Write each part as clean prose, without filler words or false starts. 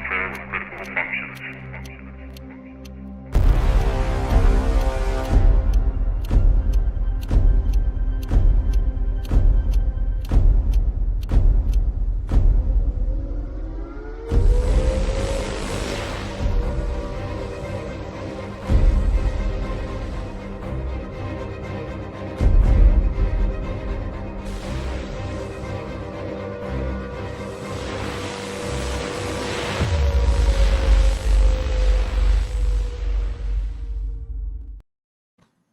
welfare of critical functions.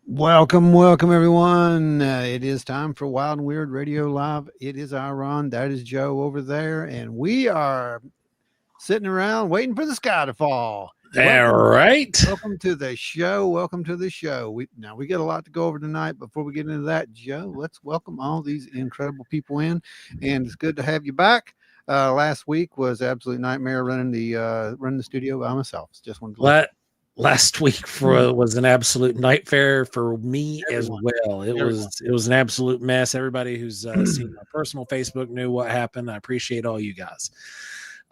Welcome, everyone. It is time for Wild and Weird Radio Live. It is our Ron. That is Joe over there. And we are sitting around waiting for the sky to fall. All right. Welcome to the show. Welcome to the show. We got a lot to go over tonight. Before we get into that, Joe, let's welcome all these incredible people in. And it's good to have you back. Last week was absolute nightmare running the studio by myself. Just wanted to Last week was an absolute nightmare for me as well. It was an absolute mess. Everybody who's seen my personal Facebook knew what happened. I appreciate all you guys.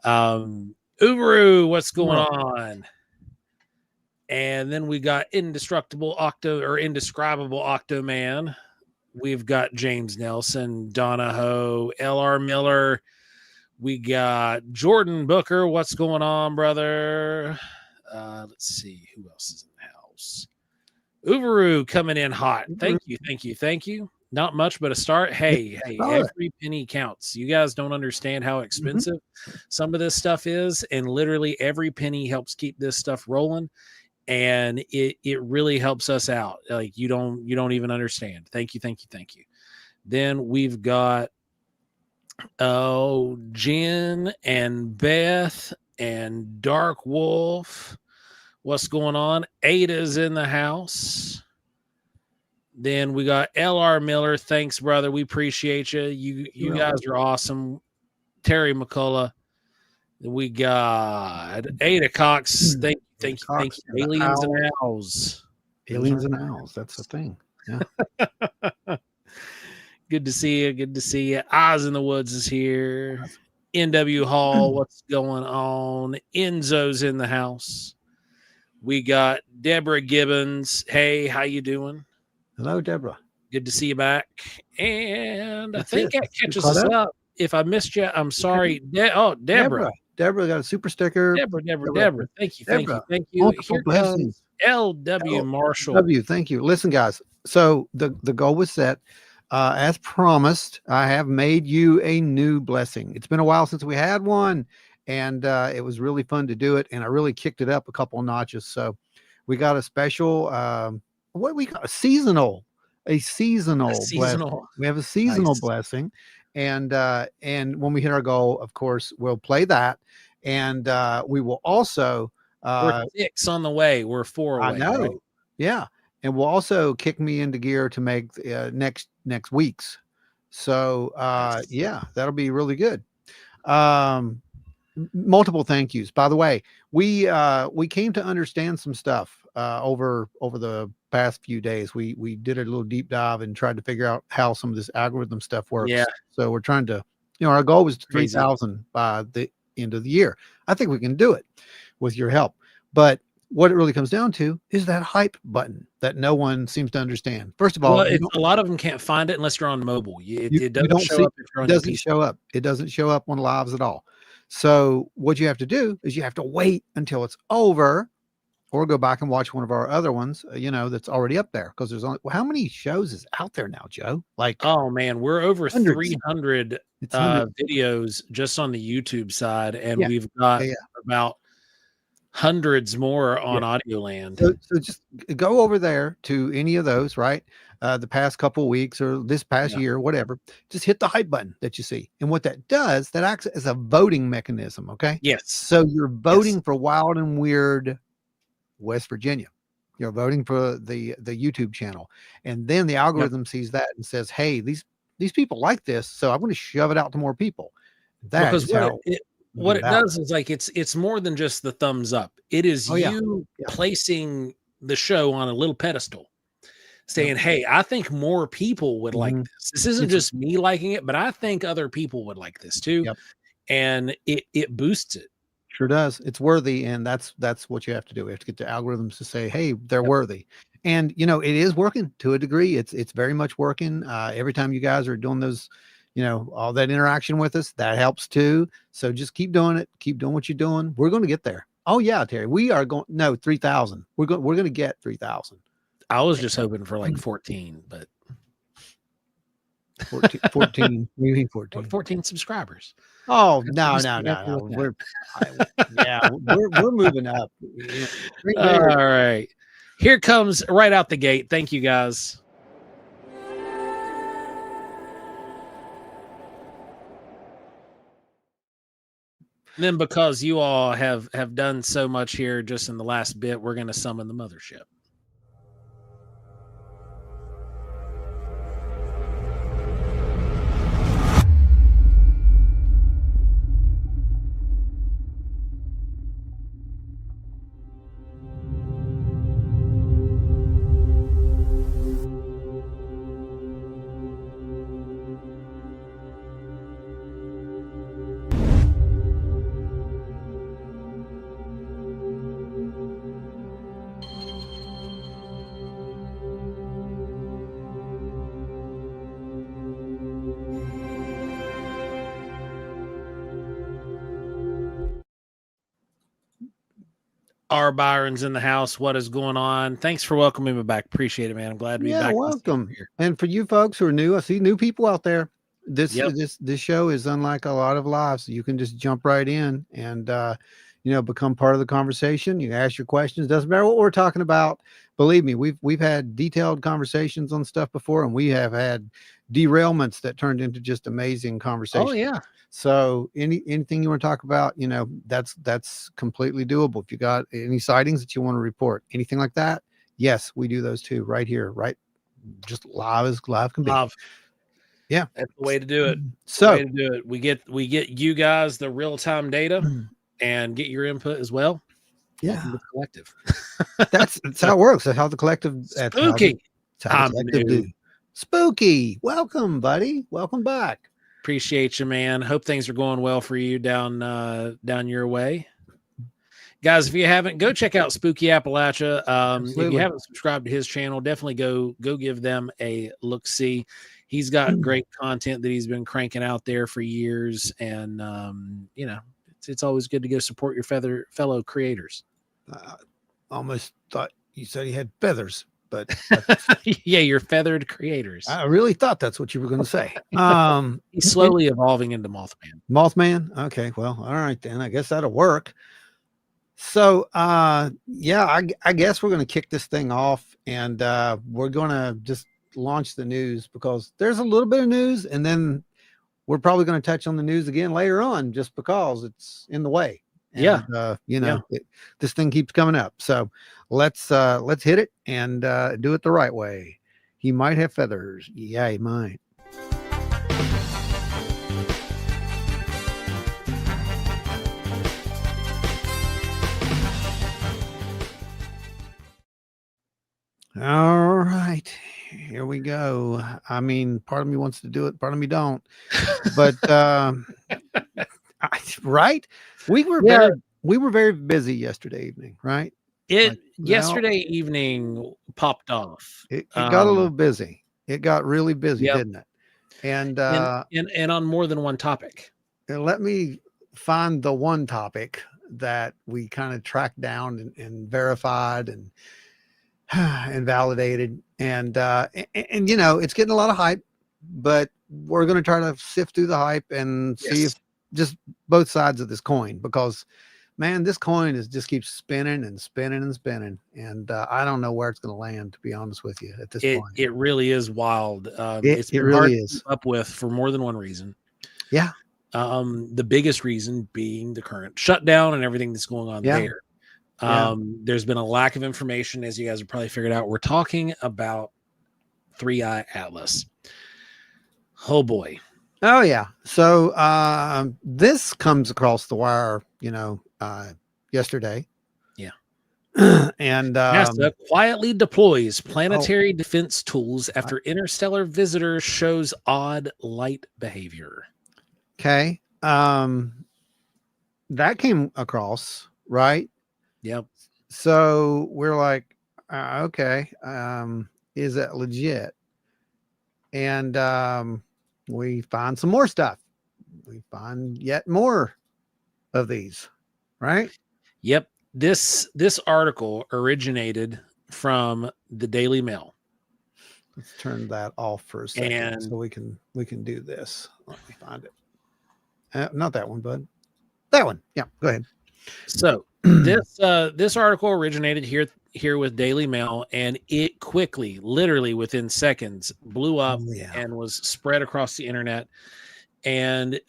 Uberu, what's going on? And then we got Indescribable Octoman. We've got James Nelson, Donna Ho, LR Miller. We got Jordan Booker. What's going on, brother? Let's see who else is in the house. Uberu coming in hot. Thank you. Not much, but a start. Hey, every penny counts. You guys don't understand how expensive some of this stuff is, and literally every penny helps keep this stuff rolling, and it really helps us out. Like you don't even understand. Thank you. Then we've got Jen and Beth and Dark Wolf. What's going on? Ada's in the house. Then we got LR Miller. Thanks, brother. We appreciate you. You guys are awesome. Terry McCullough. We got Ada Cox. Thank you. Aliens and Owls. Aliens and Owls. That's the thing. Yeah. Good to see you. Eyes in the Woods is here. NW Hall. What's going on? Enzo's in the house. We got Deborah Gibbons. Hey, how you doing? Hello, Deborah. Good to see you back. And I think that catches us up. If I missed you, I'm sorry. Deborah. Deborah got a super sticker. Deborah. Thank you. Here comes LW Marshall. Thank you. Listen, guys. So the goal was set. As promised, I have made you a new blessing. It's been a while since we had one. And it was really fun to do it, and I really kicked it up a couple of notches. So we got a special, a seasonal blessing. We have a seasonal blessing, and when we hit our goal, of course, we'll play that, and we will also we're 6 on the way. We're 4 away. I know, right? Yeah, and we'll also kick me into gear to make next week's. So yeah, that'll be really good. Multiple thank yous. By the way, we came to understand some stuff over the past few days. We did a little deep dive and tried to figure out how some of this algorithm stuff works. Yeah. So we're trying to, our goal was 3,000 by the end of the year. I think we can do it with your help. But what it really comes down to is that hype button that no one seems to understand. First of all, a lot of them can't find it unless you're on mobile. It doesn't show up if you're on It doesn't show up. It doesn't show up on lives at all. So what you have to do is you have to wait until it's over, or go back and watch one of our other ones, that's already up there. Because there's only, how many shows is out there now, Joe? Like, oh man, we're over 300 videos just on the YouTube side, and we've got about hundreds more on Audioland. So just go over there to any of those, right? The past couple of weeks or this past year, whatever, just hit the hype button that you see. And what that does, that acts as a voting mechanism. Okay. Yes. So you're voting for Wild and Weird West Virginia. You're voting for the YouTube channel. And then the algorithm sees that and says, hey, these people like this. So I'm going to shove it out to more people. That's what it does is like, it's more than just the thumbs up. It is placing the show on a little pedestal, saying, hey, I think more people would like this. This isn't just me liking it, but I think other people would like this too. And it boosts it. Sure does. It's worthy, and that's what you have to do. We have to get the algorithms to say, "Hey, they're worthy," and it is working to a degree. It's very much working. Every time you guys are doing those, all that interaction with us, that helps too. So just keep doing it. Keep doing what you're doing. We're going to get there. Oh yeah, Terry, we are going. No, 3,000. We're going to get 3,000. I was just hoping for like 14, but 14. You mean 14? 14 subscribers. Oh That's no. what We're moving up. All right. Here comes right out the gate. Thank you guys. And then because you all have done so much here just in the last bit, we're going to summon the mothership. R. Byron's in the house. What is going on? Thanks for welcoming me back. Appreciate it, man. I'm glad to be back. Welcome. And for you folks who are new, I see new people out there. This show is unlike a lot of lives. You can just jump right in and become part of the conversation. You can ask your questions. Doesn't matter what we're talking about. Believe me, we've had detailed conversations on stuff before, and we have had derailments that turned into just amazing conversations. Oh yeah. So anything you want to talk about, that's completely doable. If you got any sightings that you want to report, anything like that, yes, we do those too, right here, right? Just live as live can be. Yeah, that's the way to do it. So we get you guys the real-time data and get your input as well. Yeah, the collective. that's how it works. That's how the collective. Spooky. Spooky. Welcome, buddy. Welcome back. Appreciate you, man. Hope things are going well for you down your way. Guys, if you haven't, go check out Spooky Appalachia. If you haven't subscribed to his channel, definitely go give them a look-see. He's got great content that he's been cranking out there for years. And, it's always good to go support your fellow creators. Almost thought you said he had feathers. But yeah, you're feathered creators. I really thought that's what you were going to say. He's slowly evolving into Mothman. Mothman. Okay. Well, all right, then I guess that'll work. So, I guess we're going to kick this thing off, and we're going to just launch the news because there's a little bit of news, and then we're probably going to touch on the news again later on, just because it's in the way. And, this thing keeps coming up. So let's hit it and do it the right way. He might have feathers. Yeah, he might. All right, here we go. I mean, part of me wants to do it, part of me don't. But right? We were very busy yesterday evening, right? Yesterday evening popped off. It got a little busy. It got really busy, didn't it? And on more than one topic. Let me find the one topic that we kind of tracked down and verified and validated. And it's getting a lot of hype, but we're going to try to sift through the hype and see if just both sides of this coin, because man, this coin just keeps spinning and spinning and spinning, and I don't know where it's going to land, to be honest with you, at this point. It really is wild. It really is to keep up with for more than one reason. Yeah. The biggest reason being the current shutdown and everything that's going on there. There's been a lack of information, as you guys have probably figured out. We're talking about 3-Eye Atlas. Oh boy. Oh yeah. So this comes across the wire, yesterday. Yeah. And NASA quietly deploys planetary defense tools after interstellar visitor shows odd light behavior. Okay. that came across, right? Yep. So we're like, okay, is that legit? And we find some more stuff. We find yet more of these, right? Yep. This article originated from the Daily Mail. Let's turn that off for a second And so we can do this. Let me find it. Not that one, bud. That one. Yeah, go ahead. so this article originated here with Daily Mail, and it quickly, literally within seconds, blew up and was spread across the internet. And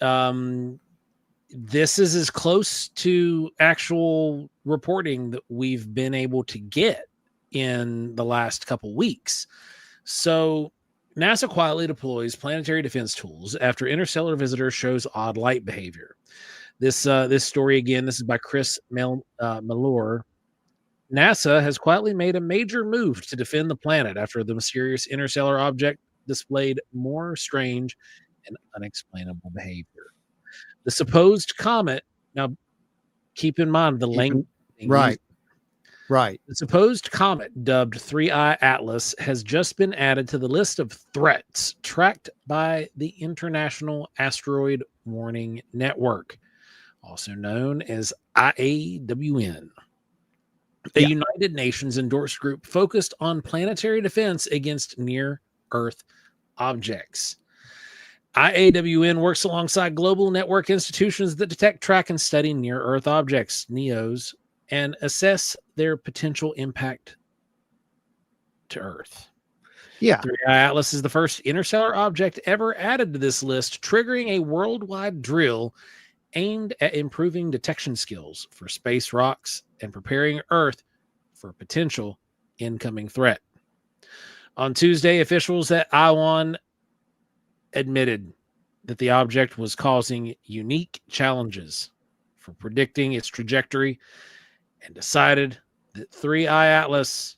this is as close to actual reporting that we've been able to get in the last couple weeks. So NASA quietly deploys planetary defense tools after interstellar visitor shows odd light behavior. This story, again, this is by Chris Mellor. NASA has quietly made a major move to defend the planet after the mysterious interstellar object displayed more strange and unexplainable behavior. The supposed comet, now keep in mind the language. Right. Right. The supposed comet, dubbed 3I Atlas, has just been added to the list of threats tracked by the International Asteroid Warning Network, also known as IAWN, a United Nations endorsed group focused on planetary defense against near-Earth objects. IAWN works alongside global network institutions that detect, track, and study near-Earth objects, NEOs, and assess their potential impact to Earth. Yeah. 3I Atlas is the first interstellar object ever added to this list, triggering a worldwide drill aimed at improving detection skills for space rocks and preparing Earth for a potential incoming threat. On Tuesday, officials at IAWN admitted that the object was causing unique challenges for predicting its trajectory and decided that 3I Atlas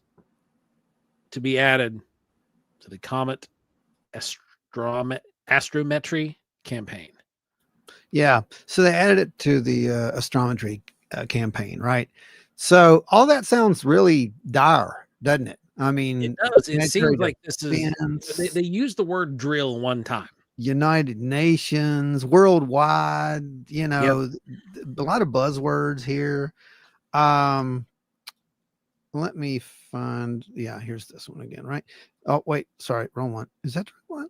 to be added to the Comet Astrometry campaign. Yeah. So they added it to the astrometry campaign, right? So all that sounds really dire, doesn't it? I mean, it does. It seems like this is, they used the word drill one time. United Nations, worldwide, you know, a lot of buzzwords here. Let me find, here's this one again, right? Oh, wait, sorry, wrong one. Is that the right one?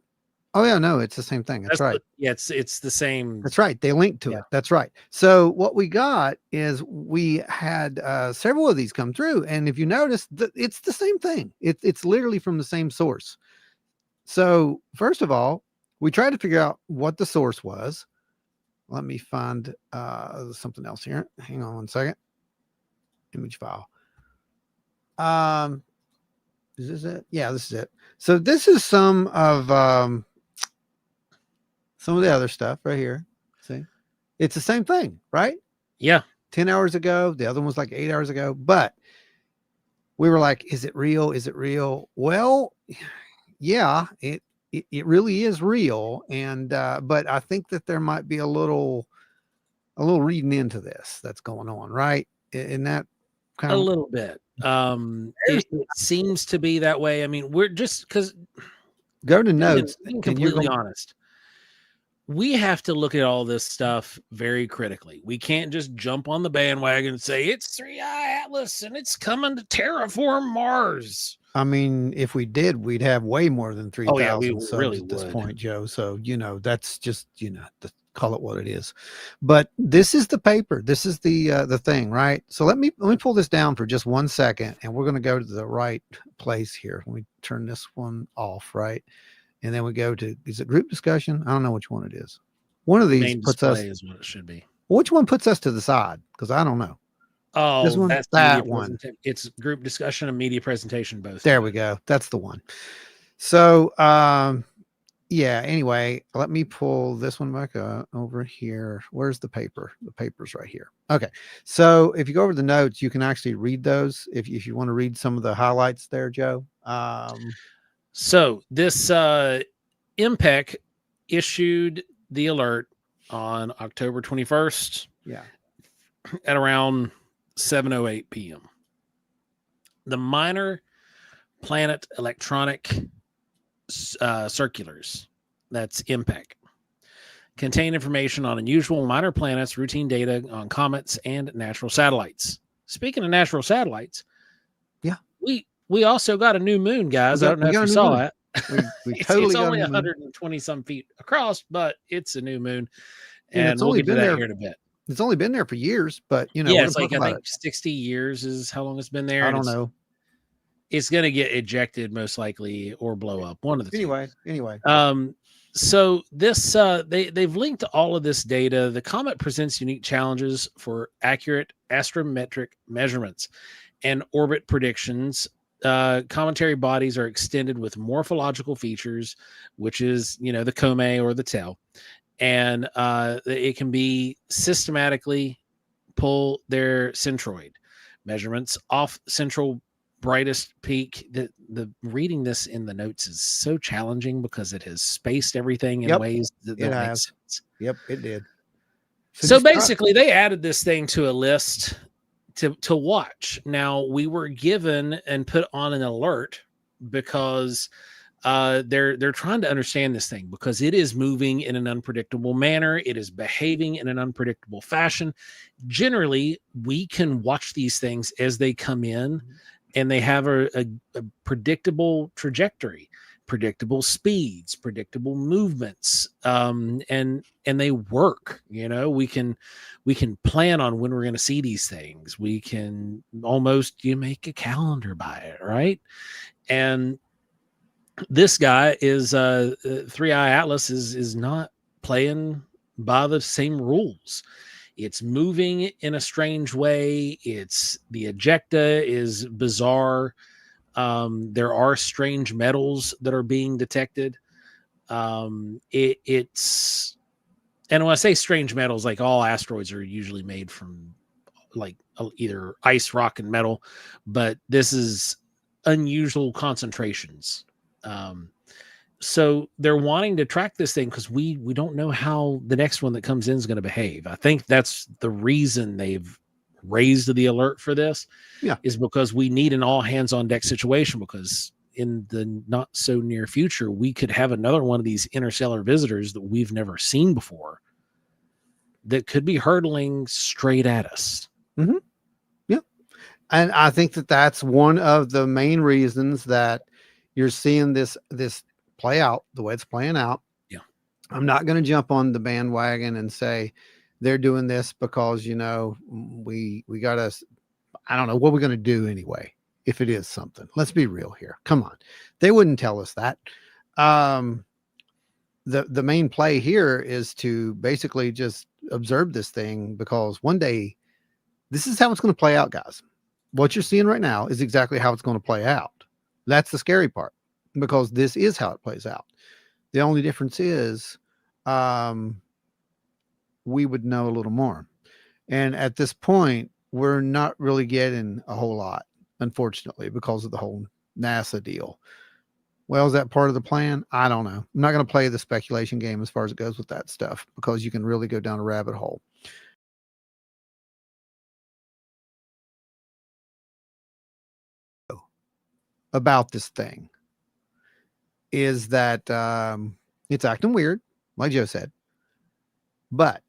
Oh yeah, no, it's the same thing. That's right. It's the same. That's right. They linked to it. That's right. So what we got is we had several of these come through, and if you notice, it's the same thing. It's literally from the same source. So first of all, we tried to figure out what the source was. Let me find something else here. Hang on one second. Image file. Is this it? Yeah, this is it. So this is some of the other stuff right here. See, it's the same thing, right? Yeah. 10 hours ago. The other one was like 8 hours ago. But we were like, is it real? Is it real? Well, yeah, it really is real. And but I think that there might be a little reading into this that's going on, right? In that kind of a little bit. It seems to be that way. I mean, we're just because go to notes. Being completely honest, we have to look at all this stuff very critically. We can't just jump on the bandwagon and say it's 3I Atlas and it's coming to terraform Mars. I mean, if we did, we'd have way more than 3,000 subs really at this point, Joe. So, you know, that's just, you know, call it what it is. But this is the paper. This is the thing, right? So let me pull this down for just 1 second, and we're going to go to the right place here. Let me turn this one off, right? And then we go to, is it group discussion? I don't know which one it is. One of these main puts us, is what it should be. Which one puts us to the side? Because I don't know. Oh, this one, that's that one. It's group discussion and media presentation both. There we go. That's the one. So, yeah, anyway, let me pull this one back over here. Where's the paper? The paper's right here. Okay. So if you go over the notes, you can actually read those if you want to read some of the highlights there, Joe. So this IMPEC issued the alert on October 21st. Yeah. at around 7:08 p.m. The minor planet electronic circulars, that's IMPEC, contain information on unusual minor planets, routine data on comets, and natural satellites. Speaking of natural satellites, yeah, we also got a new moon, guys. I don't know if you saw that. We It's totally got only a new moon. 120 some feet across, but it's a new moon, And and it's we'll only get to been that there. here in a bit. It's only been there for years, but you know, Yeah, we're it's gonna like talk I about think it. 60 years is how long it's been there. I and don't know. It's going to get ejected most likely or blow up. One of the two. Anyway. So this they've linked all of this data. The comet presents unique challenges for accurate astrometric measurements and orbit predictions. Cometary bodies are extended with morphological features, which is, you know, the comb or the tail, and it can be systematically pull their centroid measurements off central brightest peak. The reading this in the notes is so challenging because it has spaced everything in ways that don't make sense. Yep, it did. So basically, they added this thing to a list to watch. Now, we were given and put on an alert because they're trying to understand this thing, because it is moving in an unpredictable manner. It is behaving in an unpredictable fashion. Generally, we can watch these things as they come in, and they have a predictable trajectory, predictable speeds, predictable movements, and they work. You know, we can plan on when we're going to see these things. We can almost make a calendar by it, right? And this guy is 3i Atlas is not playing by the same rules. It's moving in a strange way. It's the ejecta is bizarre. There are strange metals that are being detected. It's, and when I say strange metals, like all asteroids are usually made from like either ice, rock, and metal, but this is unusual concentrations. So they're wanting to track this thing because we don't know how the next one that comes in is going to behave. I think that's the reason they've raised the alert for this. Yeah, is because we need an all hands on deck situation, because in the not so near future, we could have another one of these interstellar visitors that we've never seen before that could be hurtling straight at us. Mm-hmm. Yeah. And I think that that's one of the main reasons that you're seeing this play out the way it's playing out. Yeah. I'm not going to jump on the bandwagon and say they're doing this because, you know, we got us. I don't know what we're going to do anyway. If it is something, let's be real here. Come on. They wouldn't tell us that. The main play here is to basically just observe this thing, because one day this is how it's going to play out, guys. What you're seeing right now is exactly how it's going to play out. That's the scary part, because this is how it plays out. The only difference is we would know a little more. And at this point, we're not really getting a whole lot, unfortunately, because of the whole NASA deal. Well, is that part of the plan? I don't know. I'm not going to play the speculation game as far as it goes with that stuff, because you can really go down a rabbit hole. About this thing is that it's acting weird, like Joe said. But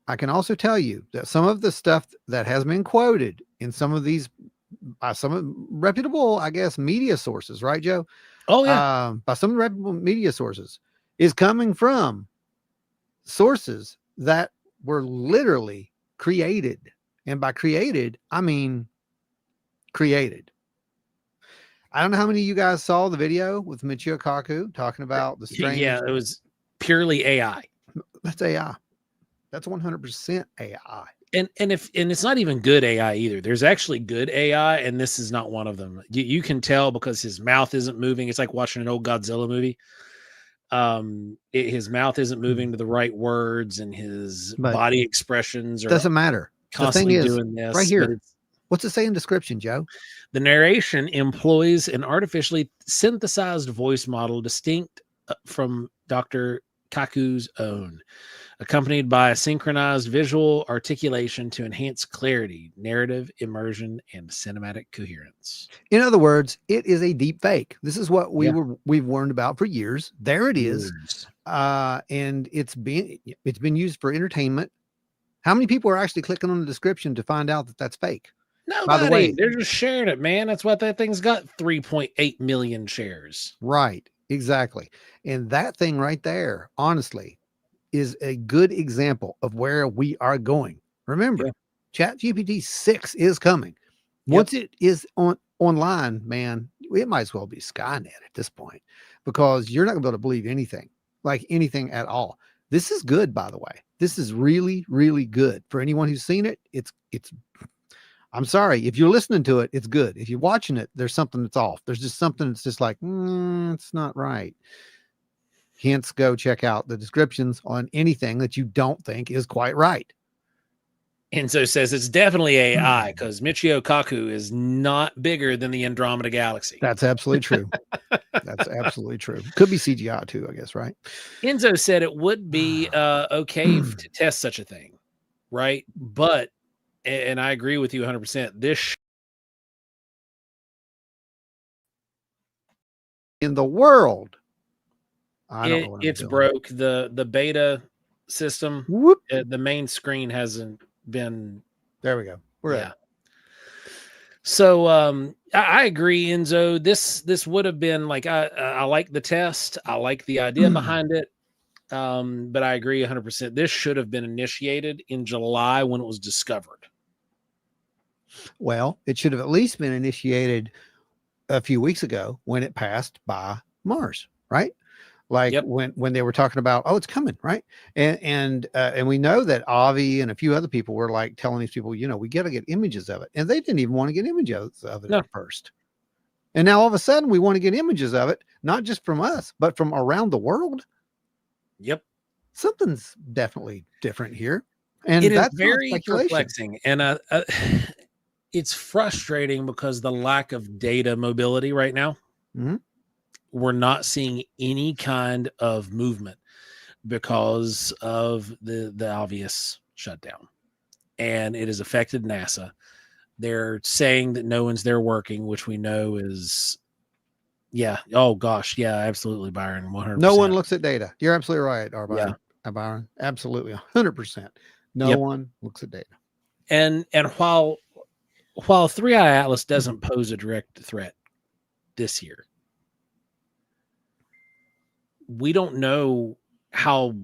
I can also tell you that some of the stuff that has been quoted in some of these some reputable, I guess, media sources, right, Joe? Oh, yeah. By some reputable media sources, is coming from sources that were literally created. And by created, I mean created. I don't know how many of you guys saw the video with Michio Kaku talking about the strange. Yeah, it was purely AI. That's AI. That's 100% AI. And it's not even good AI either. There's actually good AI, and this is not one of them. You can tell because his mouth isn't moving. It's like watching an old Godzilla movie. His mouth isn't moving to the right words, and his body expressions are doesn't matter. Constantly the thing is, doing this right here. What's it say in description, Joe? The narration employs an artificially synthesized voice model distinct from Dr. Kaku's own. accompanied by a synchronized visual articulation to enhance clarity, narrative immersion, and cinematic coherence. In other words, it is a deep fake. This is what Yeah. we've warned about for years. There it is. Years. And it's been used for entertainment. How many people are actually clicking on the description to find out that that's fake? Nobody. By the way, They're just sharing it, man. That's what that thing's got. 3.8 million shares. right, exactly. And that thing right there, honestly, is a good example of where we are going. Remember, Yeah. ChatGPT 6 is coming. Once it is online, man, it might as well be Skynet at this point, because you're not gonna be able to believe anything, like anything at all. This is good, by the way. This is really, really good for anyone who's seen it. It's I'm sorry, if you're listening to it, it's good. If you're watching it, there's something that's off. There's just something that's just like, it's not right. Hence, go check out the descriptions on anything that you don't think is quite right. Enzo says it's definitely AI because Michio Kaku is not bigger than the Andromeda Galaxy. That's absolutely true. That's absolutely true. Could be CGI too, I guess, right? Enzo said it would be okay to test such a thing, right? But, and I agree with you 100%. This in the world, I don't know what it's I'm doing. broke. The beta system, Whoop. the main screen hasn't been. There we go. We're Yeah. So I agree, Enzo. This would have been like I like the test. I like the idea behind it. But I agree 100%. This should have been initiated in July when it was discovered. Well, it should have at least been initiated a few weeks ago when it passed by Mars, right? Like when they were talking about, oh, it's coming, right? And we know that Avi and a few other people were like telling these people, we got to get images of it, and they didn't even want to get images of it at first. And now all of a sudden we want to get images of it, not just from us, but from around the world. Yep, something's definitely different here, and it is that's very perplexing, and it's frustrating because the lack of data mobility right now. Mm-hmm. We're not seeing any kind of movement because of the obvious shutdown, and it has affected NASA. They're saying that no one's there working, which we know is, oh gosh, yeah, absolutely, Byron, 100%. No one looks at data. You're absolutely right, Byron. Byron, absolutely 100%. No one looks at data. And while 3i Atlas doesn't pose a direct threat this year, we don't know how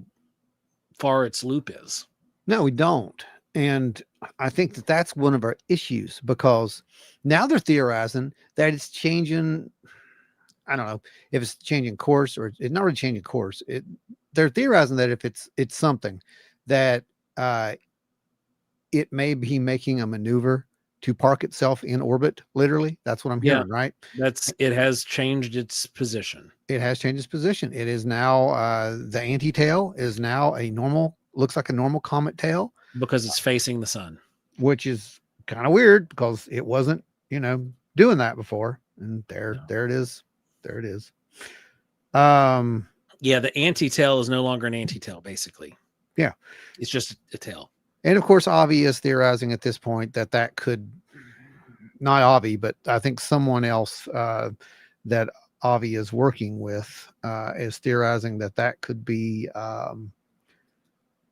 far its loop is. No, we don't. And I think that that's one of our issues, because now they're theorizing that it's changing. I don't know if it's changing course, or it's not really changing course. They're theorizing that if it's something that it may be making a maneuver to park itself in orbit. Literally, that's what I'm hearing, right? It has changed its position. It has changed its position. It is now the anti-tail is now looks like a normal comet tail, because it's facing the sun, which is kind of weird because it wasn't, doing that before. And there it is. There it is. The anti-tail is no longer an anti-tail, basically. Yeah. It's just a tail. And of course, Avi is theorizing at this point that could, not Avi, but I think someone else that Avi is working with is theorizing that could be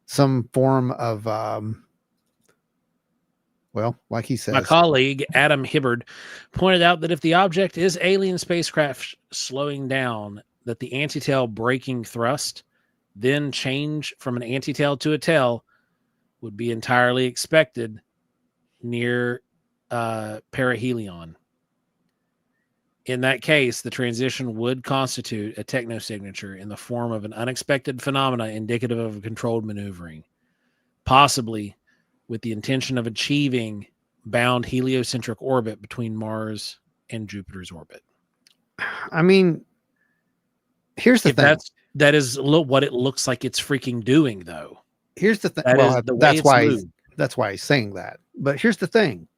some form of, like he says. My colleague, Adam Hibbard, pointed out that if the object is alien spacecraft slowing down, that the anti-tail braking thrust then change from an anti-tail to a tail would be entirely expected near perihelion. In that case, the transition would constitute a technosignature in the form of an unexpected phenomena indicative of a controlled maneuvering, possibly with the intention of achieving bound heliocentric orbit between Mars and Jupiter's orbit. I mean, here's the thing. That is what it looks like it's freaking doing, though. Here's the thing. That's why he's saying that. But here's the thing.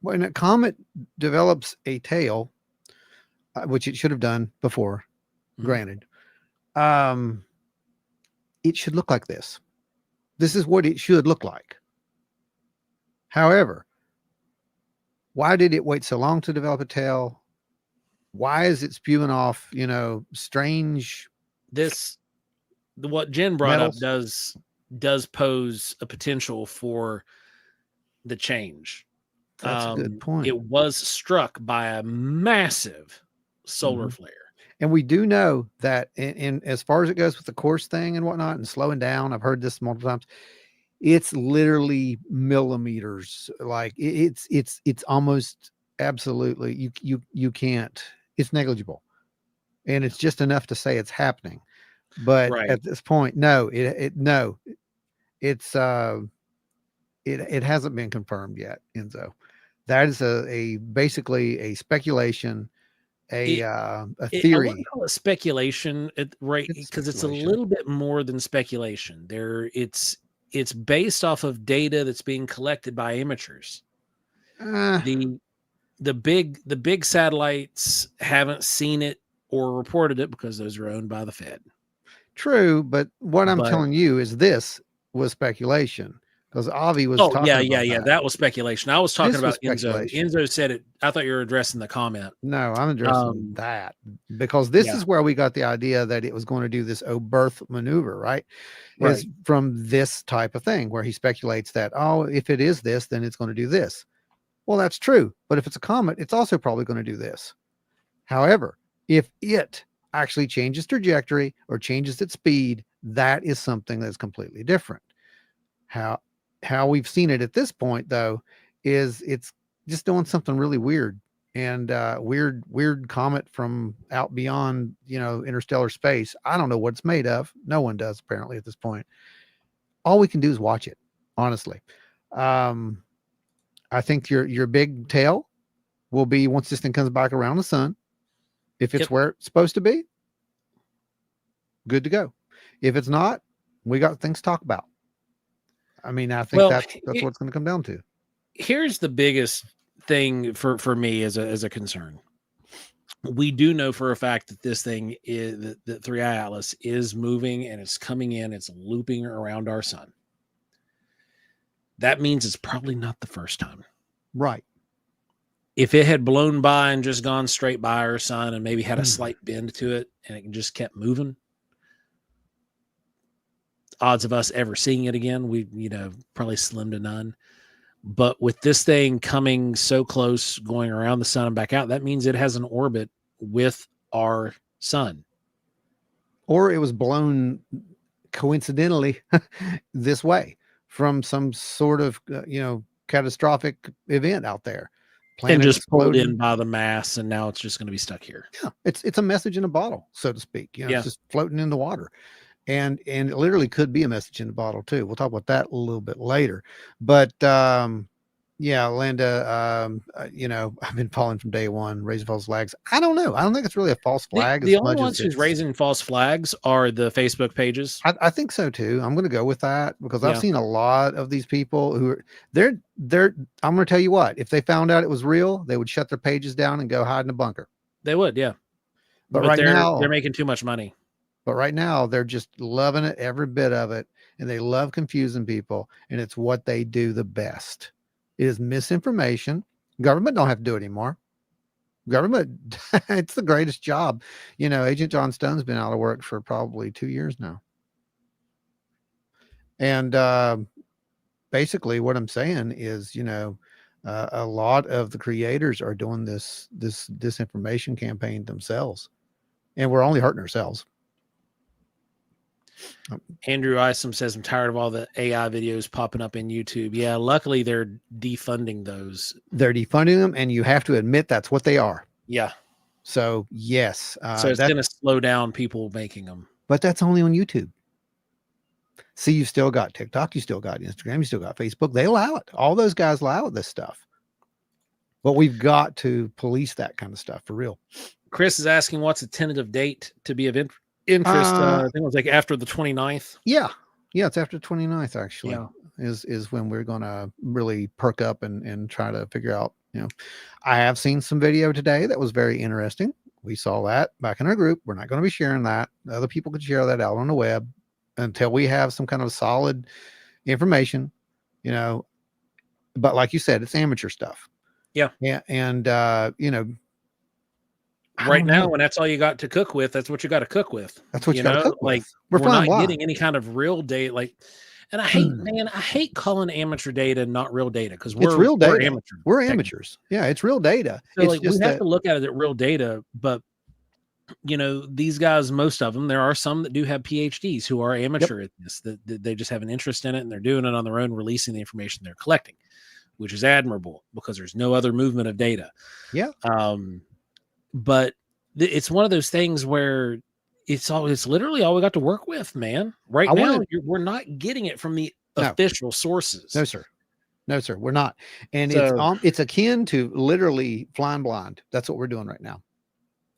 When a comet develops a tail, which it should have done before, granted, it should look like this. This is what it should look like. However, why did it wait so long to develop a tail? Why is it spewing off, strange what Jen brought metals? up does pose a potential for the change. That's a good point. It was struck by a massive solar flare. And we do know that in as far as it goes with the course thing and whatnot and slowing down, I've heard this multiple times. It's literally millimeters. Like it's almost absolutely you can't. It's negligible, and it's just enough to say it's happening. But at this point, no, it hasn't been confirmed yet, Enzo. That is basically a speculation, a theory. I wouldn't call it speculation, right? Because it's a little bit more than speculation. It's based off of data that's being collected by amateurs. The big satellites haven't seen it or reported it because those are owned by the Fed. True, but what I'm telling you is this was speculation because Avi was talking about that was speculation. I was talking about Enzo. Enzo said it. I thought you were addressing the comment. No, I'm addressing that because this is where we got the idea that it was going to do this birth maneuver, right? Is from this type of thing where he speculates that, if it is this, then it's going to do this. Well, that's true. But if it's a comet, it's also probably going to do this. However, if it actually changes trajectory or changes its speed, that is something that's completely different. How we've seen it at this point, though, is it's just doing something really weird and weird comet from out beyond, interstellar space. I don't know what it's made of. No one does apparently at this point. All we can do is watch it, honestly. I think your big tail will be once this thing comes back around the sun. If it's where it's supposed to be, good to go. If it's not, we got things to talk about. I mean, I think that's what it's going to come down to. Here's the biggest thing for me as a concern. We do know for a fact that this thing is the 3i Atlas is moving and it's coming in. It's looping around our sun. That means it's probably not the first time. Right. If it had blown by and just gone straight by our sun and maybe had a slight bend to it and it just kept moving, odds of us ever seeing it again, probably slim to none. But with this thing coming so close, going around the sun and back out, that means it has an orbit with our sun. Or it was blown coincidentally this way from some sort of, catastrophic event out there. And just pulled in by the mass, and now it's just going to be stuck here. Yeah, it's a message in a bottle, so to speak. It's just floating in the water. And it literally could be a message in the bottle too. We'll talk about that a little bit later. But Linda, I've been following from day one, raising false flags. I don't know. I don't think it's really a false flag. The only ones who's raising false flags are the Facebook pages. I think so too. I'm going to go with that because I've seen a lot of these people who I'm going to tell you what, if they found out it was real, they would shut their pages down and go hide in a bunker. They would, yeah. But right now they're making too much money. But right now they're just loving it, every bit of it. And they love confusing people. And it's what they do the best. It is misinformation. Government don't have to do it anymore. Government, it's the greatest job. Agent John Stone's been out of work for probably 2 years now. And basically what I'm saying is, a lot of the creators are doing this disinformation campaign themselves. And we're only hurting ourselves. Andrew Isom says, I'm tired of all the AI videos popping up in YouTube. Yeah, luckily they're defunding those. They're defunding them, and you have to admit that's what they are. Yeah. So, yes. So it's going to slow down people making them. But that's only on YouTube. See, you still got TikTok, you still got Instagram, you still got Facebook. They allow it. All those guys allow this stuff. But we've got to police that kind of stuff for real. Chris is asking, what's a tentative date to be of interest? I think it was like after the 29th. Yeah, it's after the 29th actually. Yeah. Is when we're gonna really perk up and try to figure out. I have seen some video today that was very interesting. We saw that back in our group. We're not going to be sharing that. Other people could share that out on the web. until we have some kind of solid information, you know. But like you said, it's amateur stuff. Yeah. Yeah. And, you know, I Right don't now, know. when that's all you got to cook with, that's what you got to cook with. That's what you got to cook like with. We're we're flying not blind. getting any kind of real data. Like, and I hate calling amateur data not real data, because It's real data. we're amateur. We're technically. amateurs. Yeah, it's real data. So It's like we just have that to look at it at real data, but you know, these guys, most of them, there are some that do have PhDs who are amateur at this, that they just have an interest in it and they're doing it on their own, releasing the information they're collecting, which is admirable because there's no other movement of data. Yeah. But it's one of those things where it's literally all we got to work with, man. Right now, we're not getting it from the official sources. No, sir. No, sir. We're not. And So, it's akin to literally flying blind. That's what we're doing right now.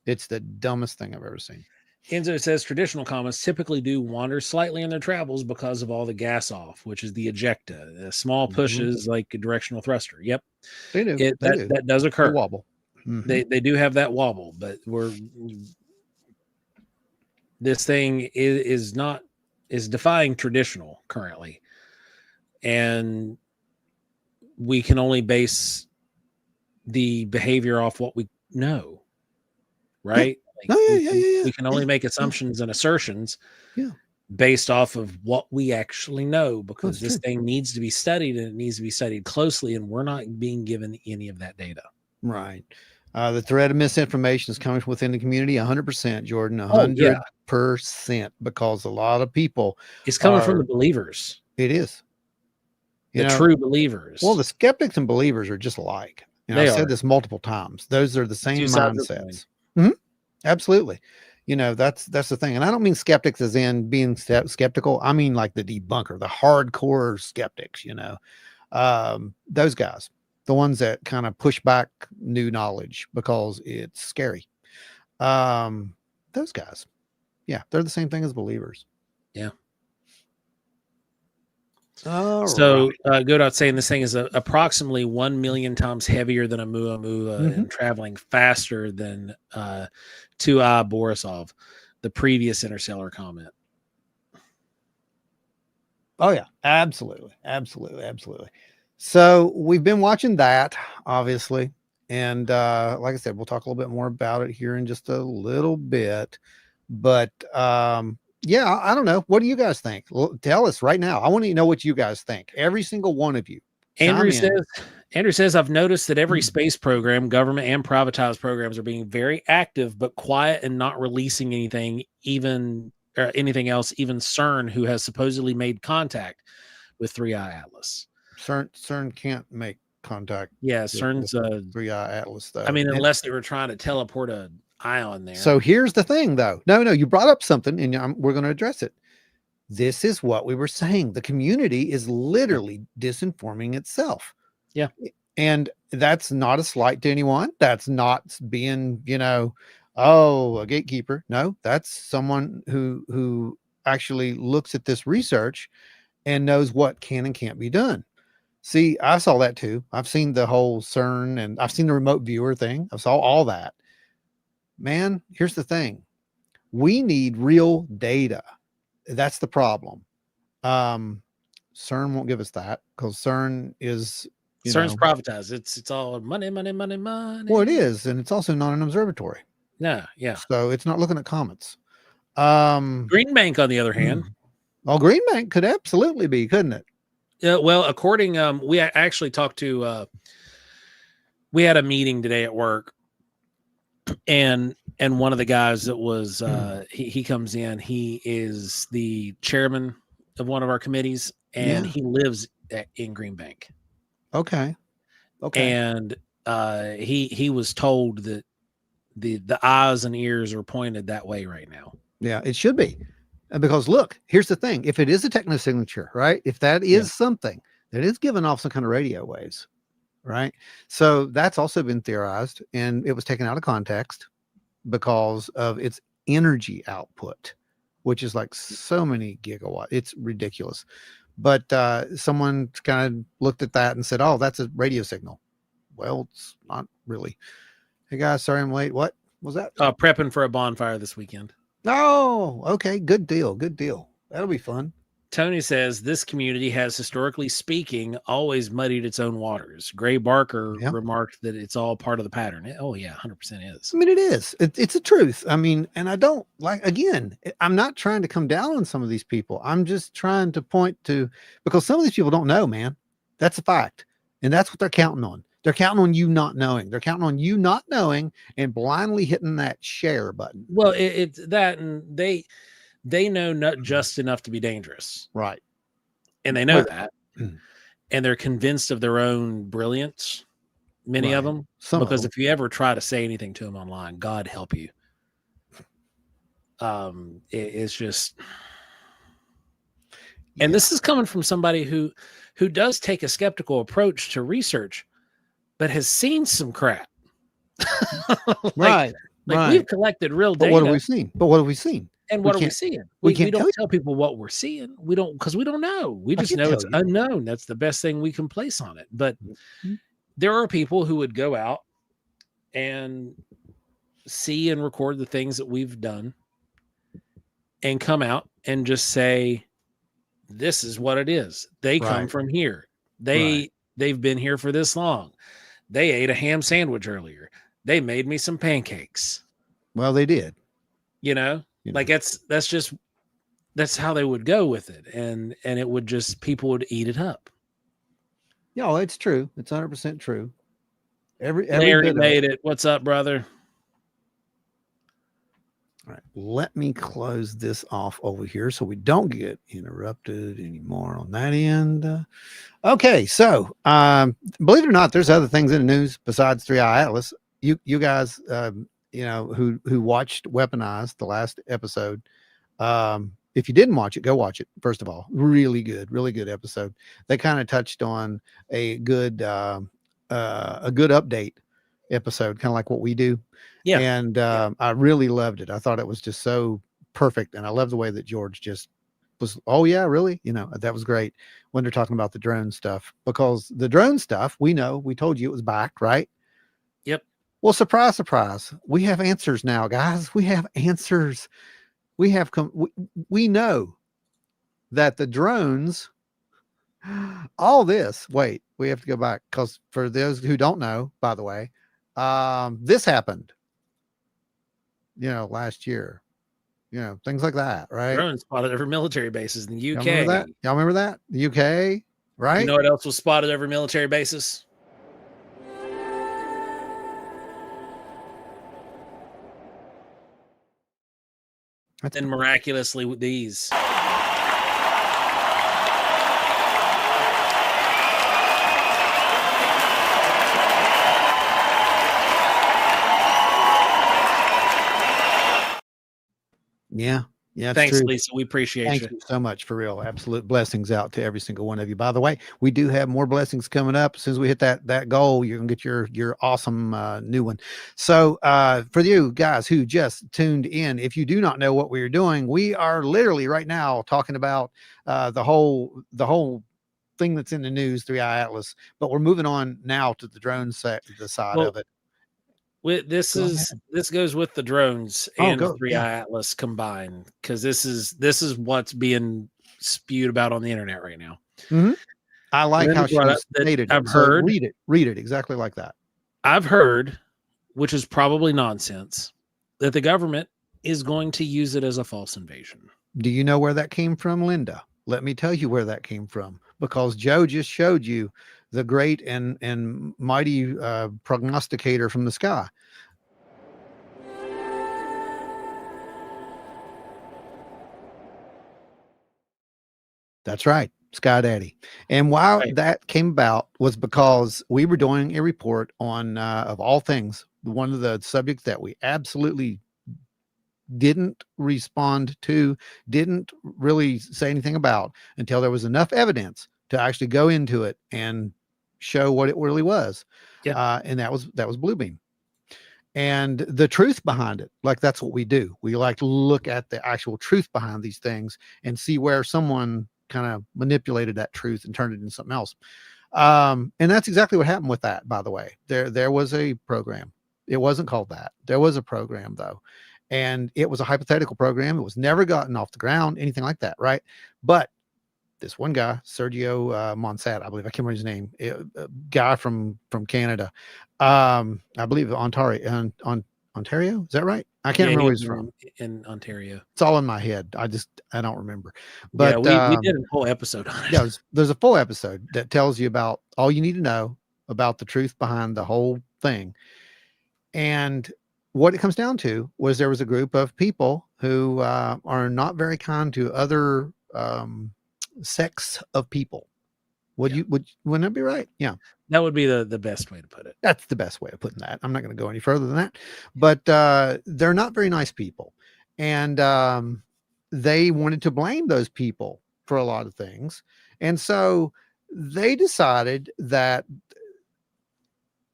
It's the dumbest thing I've ever seen. Enzo says traditional comets typically do wander slightly in their travels because of all the gas off, which is the ejecta. The small pushes like a directional thruster. Yep. They do. That does occur. They wobble. They do have that wobble, but this thing is defying traditional currently. And we can only base the behavior off what we know. Right? Yeah. Like, we can only make assumptions and assertions based off of what we actually know, because this thing needs to be studied, and it needs to be studied closely, and we're not being given any of that data. Right. The threat of misinformation is coming from within the community 100%, Jordan, 100%, because a lot of people. It's coming from the believers. It is. The true believers. Well, the skeptics and believers are just alike. I've said this multiple times. Those are the same mindsets. Absolutely. That's the thing. And I don't mean skeptics as in being skeptical. I mean like the debunker, the hardcore skeptics, those guys, the ones that kind of push back new knowledge because it's scary. Those guys. Yeah. They're the same thing as believers. Yeah. So Godot saying this thing is approximately 1 million times heavier than a Muamua and traveling faster than 2I Borisov, the previous interstellar comet. Oh yeah, absolutely. So we've been watching that, obviously, and like I said, we'll talk a little bit more about it here in just a little bit. But yeah, I don't know. What do you guys think? Tell us right now. I want to know what you guys think. Every single one of you. Andrew says, I've noticed that every space program, government and privatized programs, are being very active, but quiet and not releasing anything, anything else, even CERN, who has supposedly made contact with 3i Atlas. CERN can't make contact. Yeah, CERN's 3i Atlas, though. I mean, unless they were trying to teleport a ion there. So here's the thing, though. No, you brought up something, and we're going to address it. This is what we were saying. The community is literally disinforming itself. Yeah. And that's not a slight to anyone. That's not being, a gatekeeper. No, that's someone who actually looks at this research and knows what can and can't be done. See, I saw that too. I've seen the whole CERN, and I've seen the remote viewer thing. I saw all that. Man, here's the thing. We need real data. That's the problem. CERN won't give us that because CERN is CERN's privatized. It's all money. Well, it is, and it's also not an observatory. Yeah. So it's not looking at comets. Green Bank, on the other hand. Well, Green Bank could absolutely be, couldn't it? Yeah. Well, according, we actually talked to. We had a meeting today at work. And one of the guys that was he comes in, he is the chairman of one of our committees, and he lives in Green Bank. Okay. And he was told that the eyes and ears are pointed that way right now. Yeah, it should be. Because look, here's the thing. If it is a techno signature, right? If that is something that is giving off some kind of radio waves, right? So that's also been theorized, and it was taken out of context because of its energy output, which is like so many gigawatts. It's ridiculous. But someone kind of looked at that and said, oh, that's a radio signal. Well, it's not really. Hey guys, sorry I'm late. What was that? Prepping for a bonfire this weekend. Oh, okay. Good deal. That'll be fun. Tony says this community has, historically speaking, always muddied its own waters. Gray Barker Yeah. remarked that it's all part of the pattern. Oh yeah, 100% is. I mean, it is. It's a truth. I mean, and I don't like, again, I'm not trying to come down on some of these people. I'm just trying to point to, because some of these people don't know, man. That's a fact. And that's what they're counting on. They're counting on you not knowing. They're counting on you not knowing and blindly hitting that share button. Well, it's that, and they know not just enough to be dangerous. Right. And they know that. And they're convinced of their own brilliance, many of them. Because if you ever try to say anything to them online, God help you. It's just, and this is coming from somebody who does take a skeptical approach to research, but has seen some crap. Right. We've collected real data. But what have we seen? And what are we seeing? We don't tell people what we're seeing. We don't, because we don't know. We just know it's unknown. That's the best thing we can place on it. But there are people who would go out and see and record the things that we've done and come out and just say, this is what it is. They come from here. They've been here for this long. They ate a ham sandwich earlier. They made me some pancakes. Well, they did. Like that's how they would go with it. And it would just, people would eat it up. Yeah, it's true. It's 100% true. Every Larry made it. What's up, brother? All right. Let me close this off over here so we don't get interrupted anymore on that end. Okay. So, believe it or not, there's other things in the news besides 3i Atlas. You guys, who watched Weaponized, the last episode. If you didn't watch it, go watch it. First of all, really good episode. They kind of touched on a good update episode, kind of like what we do. Yeah. And I really loved it. I thought it was just so perfect. And I love the way that George just was, oh yeah, really? That was great when they're talking about the drone stuff, because the drone stuff, we told you it was back, right? Yep. Well, surprise, surprise. We have answers now, guys. We have answers. We know that the drones, all this, wait, we have to go back, because for those who don't know, by the way, this happened, last year, things like that, right? Drones spotted over military bases in the UK. Y'all remember that? The UK, right? You know what else was spotted over military bases? And miraculously with these. Yeah. Yeah. Thanks, true. Lisa. We appreciate you. Thank you so much, for real. Absolute blessings out to every single one of you. By the way, we do have more blessings coming up. As soon as we hit that goal, you're gonna get your awesome new one. So for you guys who just tuned in, if you do not know what we are doing, we are literally right now talking about the whole thing that's in the news, 3i Atlas, but we're moving on now to the drone side of it. This goes with the drones and 3i Atlas combined, because this is what's being spewed about on the internet right now. Mm-hmm. I like how she stated it. I've heard, read it exactly like that. I've heard, which is probably nonsense, that the government is going to use it as a false invasion. Do you know where that came from, Linda? Let me tell you where that came from, because Joe just showed you the great and mighty prognosticator from the sky. That's right, Sky Daddy. And why that came about was because we were doing a report on, of all things, one of the subjects that we absolutely didn't respond to, didn't really say anything about until there was enough evidence to actually go into it and show what it really was. Yeah. And that was Bluebeam. And the truth behind it, like that's what we do. We like to look at the actual truth behind these things and see where someone kind of manipulated that truth and turned it into something else. And that's exactly what happened with that, by the way. There was a program. It wasn't called that. There was a program though. and it was a hypothetical program. It was never gotten off the ground, anything like that, right? But this one guy, Sergio Monsat, I believe, I can't remember his name, a guy from Canada, I believe Ontario, Ontario, is that right? I can't Yeah, remember he where was he's from. in Ontario. It's all in my head. I don't remember. Yeah, But we did a whole episode on it. yeah, there's a full episode that tells you about all you need to know about the truth behind the whole thing. And what it comes down to was there was a group of people who are not very kind to other sects of people. Wouldn't that be right? Yeah. That would be the best way to put it. That's the best way of putting that. I'm not going to go any further than that. But they're not very nice people. And they wanted to blame those people for a lot of things. And so they decided that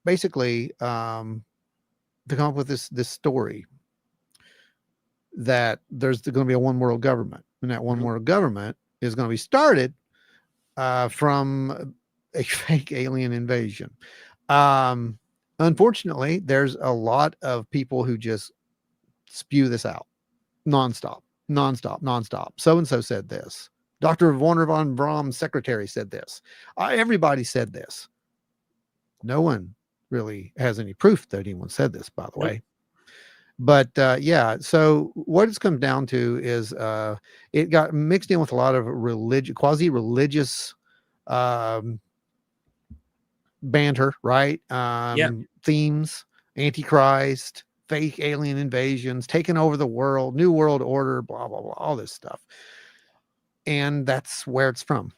basically to come up with this story that there's going to be a one world government. And that one world government is going to be started from a fake alien invasion. Unfortunately, there's a lot of people who just spew this out nonstop. So-and-so said this. Dr. Werner von Braun's secretary said this. Everybody said this. No one really has any proof that anyone said this, by the way. But yeah, so what it's come down to is it got mixed in with a lot of quasi-religious banter, right? Themes, Antichrist, fake alien invasions, taking over the world, New World Order, blah, blah, blah, all this stuff. And that's where it's from.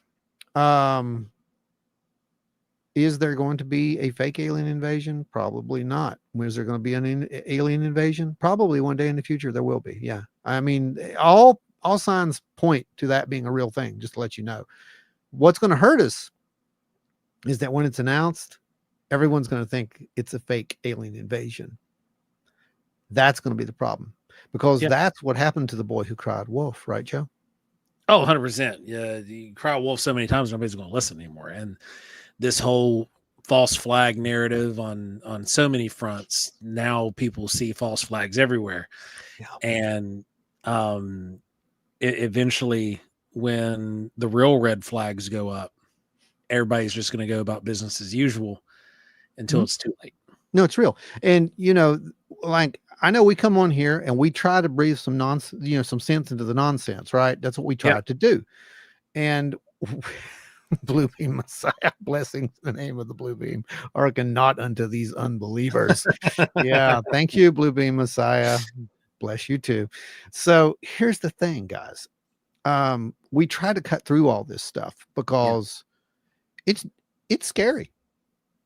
Is there going to be a fake alien invasion? Probably not. Is there going to be an alien invasion? Probably one day in the future there will be. Yeah. I mean, all signs point to that being a real thing, just to let you know. What's going to hurt us is that when it's announced, everyone's going to think it's a fake alien invasion. That's going to be the problem, because that's what happened to the boy who cried wolf, right, Joe? Oh, 100%. Yeah, you cry wolf so many times, nobody's going to listen anymore. And this whole false flag narrative on so many fronts, now people see false flags everywhere. Yeah. And eventually, when the real red flags go up, everybody's just going to go about business as usual until it's too late. No, it's real. And, like, I know we come on here and we try to breathe some some sense into the nonsense, right? That's what we try to do. And Blue Beam Messiah, blessings in the name of the Blue Beam, hearken not unto these unbelievers. Yeah, thank you, Blue Beam Messiah. Bless you too. So here's the thing, guys. We try to cut through all this stuff because it's scary.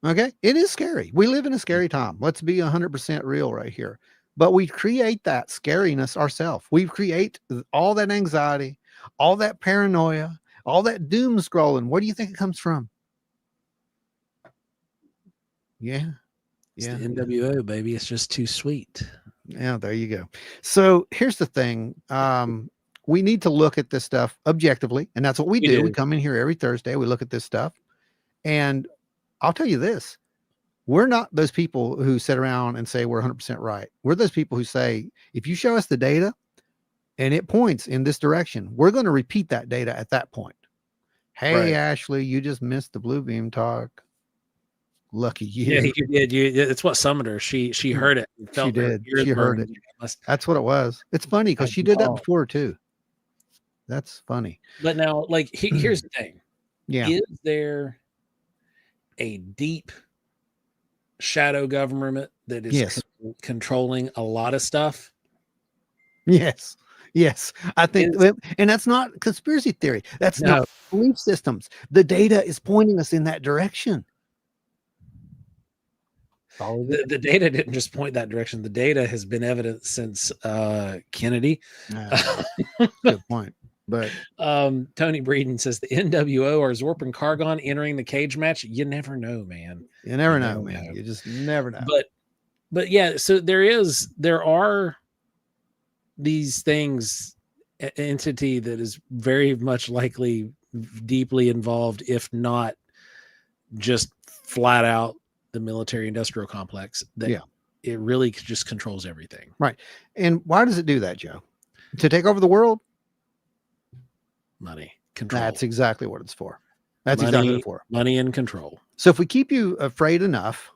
Okay, it is scary. We live in a scary time. Let's be 100% real right here. But we create that scariness ourselves. We create all that anxiety, all that paranoia, all that doom scrolling. Where do you think it comes from? Yeah. It's the NWO, baby. It's just too sweet. Yeah, there you go. So here's the thing. We need to look at this stuff objectively, and that's what we do. We come in here every Thursday. We look at this stuff. And I'll tell you this. We're not those people who sit around and say we're 100% right. We're those people who say, if you show us the data and it points in this direction, we're going to repeat that data at that point. Hey, Ashley, you just missed the Blue Beam talk. Lucky you. Yeah, you did. It's what summoned her. She heard it. She did. She heard it. That's what it was. It's funny because she did that before too. That's funny. But now, like, here's the thing. Yeah. Is there a deep shadow government that is controlling a lot of stuff? Yes. I think, and that's not conspiracy theory. That's not belief systems. The data is pointing us in that direction. The data didn't just point that direction. The data has been evident since Kennedy. Good point. But Tony Breeden says the NWO or Zorp and Cargon entering the cage match. You never know, man. You never know, man. You just never know. But yeah, so there are these things, entity that is very much likely deeply involved, if not just flat out the military industrial complex that it really just controls everything. Right. And why does it do that, Joe? To take over the world? Money, control. That's exactly what it's for. That's exactly what it's for. Money and control. So if we keep you afraid enough,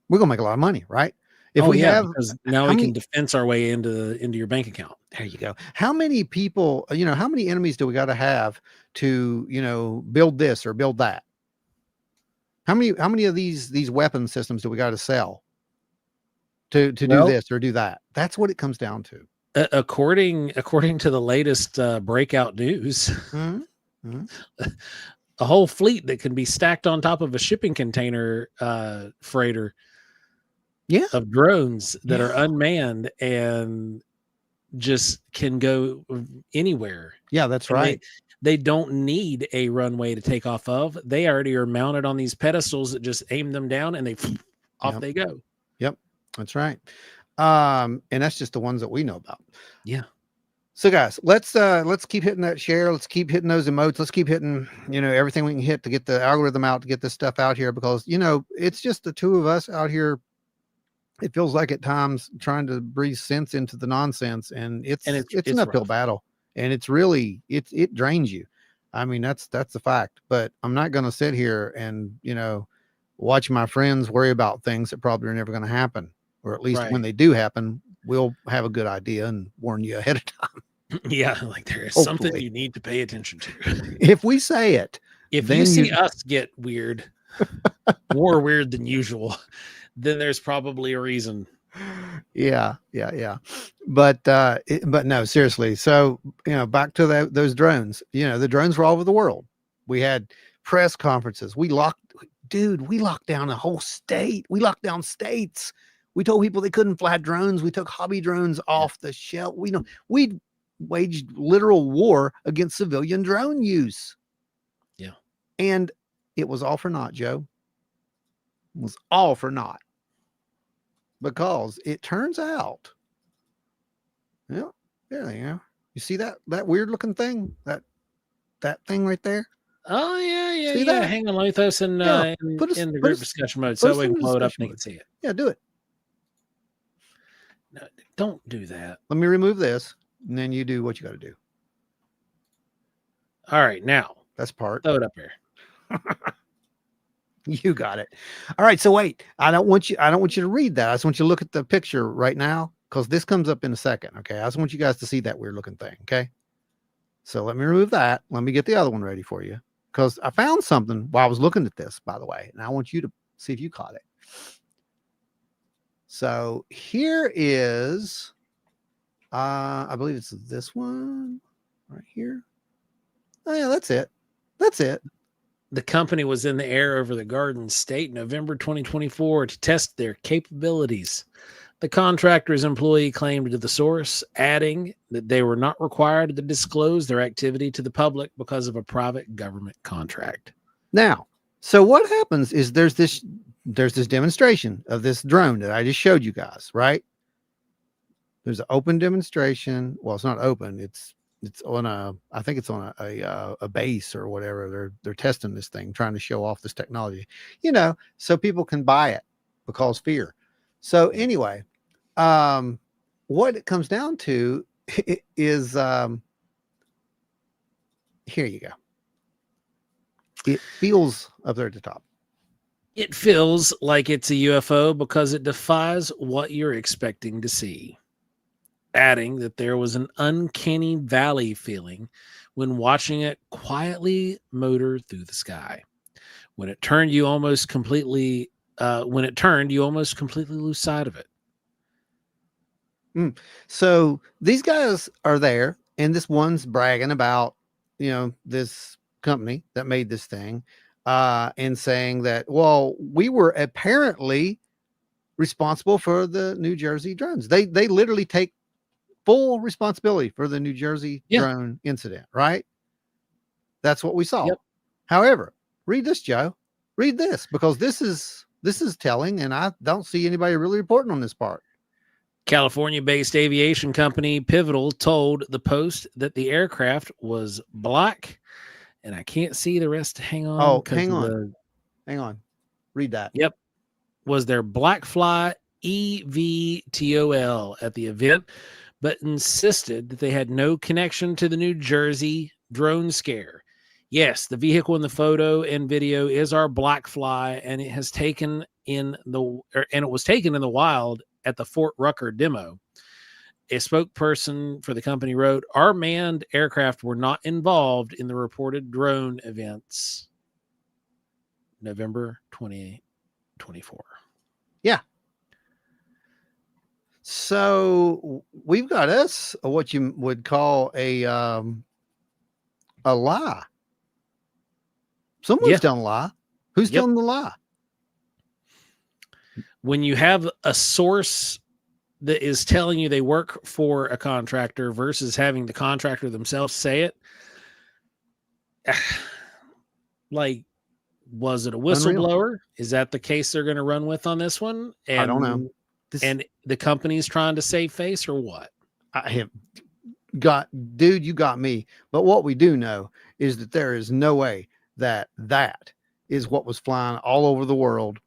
we're gonna make a lot of money, right? If we have, because now we can defense our way into your bank account. There you go. How many people, how many enemies do we got to have to, build this or build that? How many of these weapon systems do we got to sell to do this or do that? That's what it comes down to. According to the latest breakout news, mm-hmm. a whole fleet that can be stacked on top of a shipping container freighter of drones that are unmanned and just can go anywhere. Yeah, that's right. They don't need a runway to take off of. They already are mounted on these pedestals that just aim them down and off they go. Yep, that's right. And that's just the ones that we know about. Yeah. So guys, let's keep hitting that share. Let's keep hitting those emotes. Let's keep hitting, everything we can hit to get the algorithm out, to get this stuff out here, because, it's just the two of us out here. It feels like at times trying to breathe sense into the nonsense, and it's an uphill battle, and it's really, it drains you. I mean, that's the fact, but I'm not going to sit here and, watch my friends worry about things that probably are never going to happen, or at least when they do happen, we'll have a good idea and warn you ahead of time. Yeah. Like there is something you need to pay attention to. If we say it, if you see us get weird, more weird than usual, then there's probably a reason. Yeah. But no, seriously. So, back to those drones, the drones were all over the world. We had press conferences. We locked down a whole state. We locked down states. We told people they couldn't fly drones. We took hobby drones off the shelf. We waged literal war against civilian drone use. Yeah. And it was all for naught, Joe. It was all for naught. Because it turns out, there you go. You see that weird looking thing? That thing right there? Oh, yeah. See that? Hang on, let me throw this in the group discussion mode so we can blow it up and you can see it. Yeah, do it. No, don't do that. Let me remove this, and then you do what you got to do. All right, now. That's part. Throw it up here. You got it. All right. So wait, I don't want you to read that. I just want you to look at the picture right now, because this comes up in a second. Okay. I just want you guys to see that weird looking thing. Okay. So let me remove that. Let me get the other one ready for you, because I found something while I was looking at this, by the way, and I want you to see if you caught it. So here is, I believe it's this one right here. Oh yeah, that's it. That's it. The company was in the air over the Garden State in November 2024 to test their capabilities. The contractor's employee claimed to the source, adding that they were not required to disclose their activity to the public because of a private government contract. Now, so what happens is there's this demonstration of this drone that I just showed you guys, right? There's an open demonstration. Well, it's not open. It's on I think it's on a base or whatever. They're testing this thing, trying to show off this technology, so people can buy it because fear. So anyway, what it comes down to is, here you go. It feels up there at the top. It feels like it's a UFO because it defies what you're expecting to see. Adding that there was an uncanny valley feeling when watching it quietly motor through the sky. When it turned, you almost completely lose sight of it. So these guys are there, and this one's bragging about, this company that made this thing, and saying that, well, we were apparently responsible for the New Jersey drones. They literally take full responsibility for the New Jersey drone incident, right? That's what we saw. Yep. However, read this, Joe. Read this, because this is telling, and I don't see anybody really reporting on this part. California-based aviation company Pivotal told the Post that the aircraft was black, and I can't see the rest. Hang on. Oh, hang on. Read that. Yep. was their Blackfly EVTOL at the event, but insisted that they had no connection to the New Jersey drone scare. Yes, the vehicle in the photo and video is our Blackfly, and it was taken in the wild at the Fort Rucker demo. A spokesperson for the company wrote, "Our manned aircraft were not involved in the reported drone events." November 2024. Yeah. So we've got us what you would call a lie. Someone's telling a lie. Who's telling the lie? When you have a source that is telling you they work for a contractor versus having the contractor themselves say it, like, was it a whistleblower? Unreal. Is that the case they're going to run with on this one? And, I don't know. And the company's trying to save face or what? I have dude, you got me. But what we do know is that there is no way that is what was flying all over the world,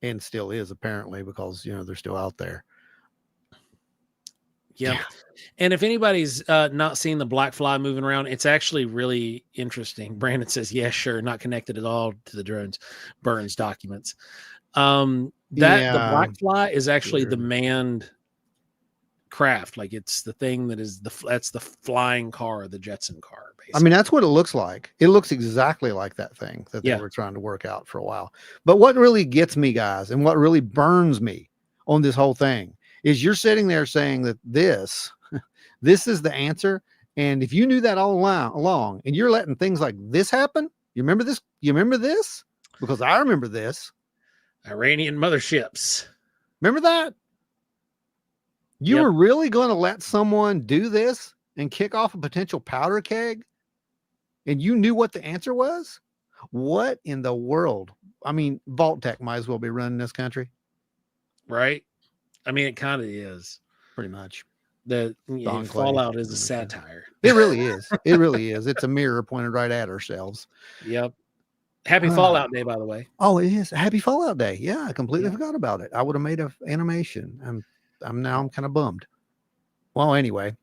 and still is, apparently, because, you know, they're still out there. Yep. Yeah. And if anybody's not seen the Blackfly moving around, it's actually really interesting. Brandon says, yeah, sure, not connected at all to the drones. Burns documents. The Blackfly is actually the manned craft. Like, it's the thing that's the flying car, the Jetson car, basically. I mean, that's what it looks like. It looks exactly like that thing that they were trying to work out for a while. But what really gets me, guys, and what really burns me on this whole thing is you're sitting there saying that this is the answer. And if you knew that all along and you're letting things like this happen, you remember this? You remember this? Because I remember this. Iranian motherships. Remember that? You were really going to let someone do this and kick off a potential powder keg? And you knew what the answer was? What in the world? I mean, Vault Tech might as well be running this country. Right? I mean, it kind of is. Pretty much. The Fallout is a satire. It really is. It really is. It's a mirror pointed right at ourselves. Yep. Happy Fallout Day, by the way. Oh, it is. Happy Fallout Day. Yeah, I completely forgot about it. I would have made an animation. I'm kind of bummed. Well, anyway.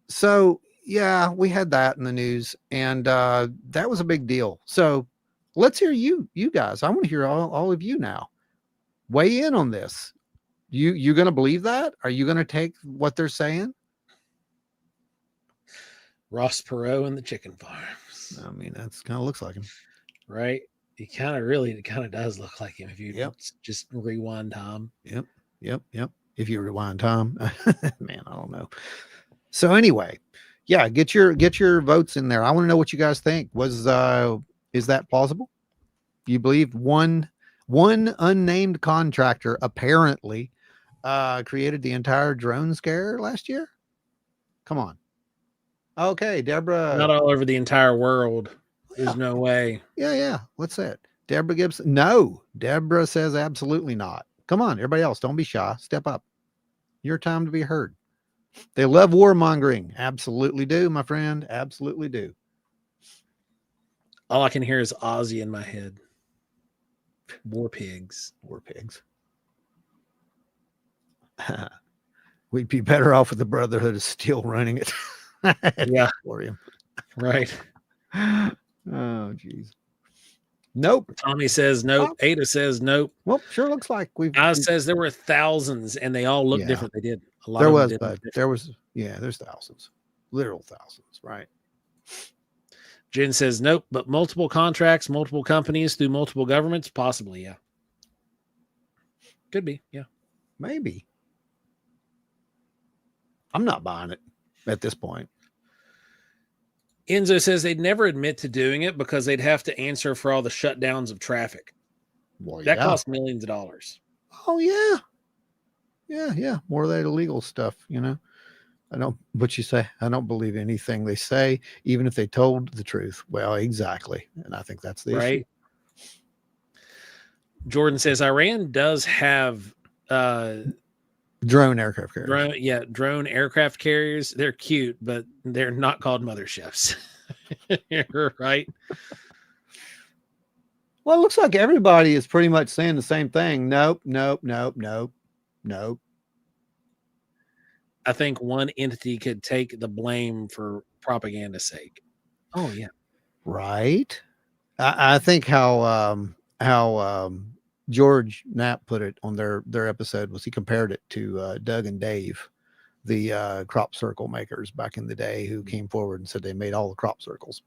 So yeah, we had that in the news, and that was a big deal. So let's hear you guys. I want to hear all of you now. Weigh in on this. You going to believe that? Are you going to take what they're saying? Ross Perot and the chicken farms. I mean, that's kind of looks like him, right? It kind of does look like him if you just rewind time. Yep. If you rewind time, man, I don't know. So anyway, yeah, get your votes in there. I want to know what you guys think. Is that plausible? You believe one unnamed contractor apparently created the entire drone scare last year? Come on. Okay, Deborah. Not all over the entire world. There's no way. Yeah. What's that? Deborah Gibson. No, Deborah says absolutely not. Come on, everybody else, don't be shy. Step up. Your time to be heard. They love warmongering. Absolutely do, my friend. Absolutely do. All I can hear is Ozzy in my head. War pigs. We'd be better off with the Brotherhood of Steel running it. Yeah. For him. Right. Oh, geez. Nope. Tommy says nope. Oh. Ada says nope. Well, sure looks like Oz says there were thousands and they all look different. They did. A lot there of was, them but there was, there's thousands. Literal thousands, right? Jen says nope, but multiple contracts, multiple companies through multiple governments, possibly, yeah. Could be, yeah. Maybe. I'm not buying it at this point. Enzo says they'd never admit to doing it because they'd have to answer for all the shutdowns of traffic. Well, that costs millions of dollars. Oh, yeah. Yeah. More of that illegal stuff, you know. I don't believe anything they say, even if they told the truth. Well, exactly. And I think that's the issue. Jordan says Iran does have drone aircraft carriers. Drone aircraft carriers. They're cute, but they're not called motherships. You're right. Well, it looks like everybody is pretty much saying the same thing. Nope, nope, nope, nope, nope. I think one entity could take the blame for propaganda's sake. Oh yeah. Right. I think how George Knapp put it on their episode was he compared it to Doug and Dave, the crop circle makers back in the day, who came forward and said they made all the crop circles.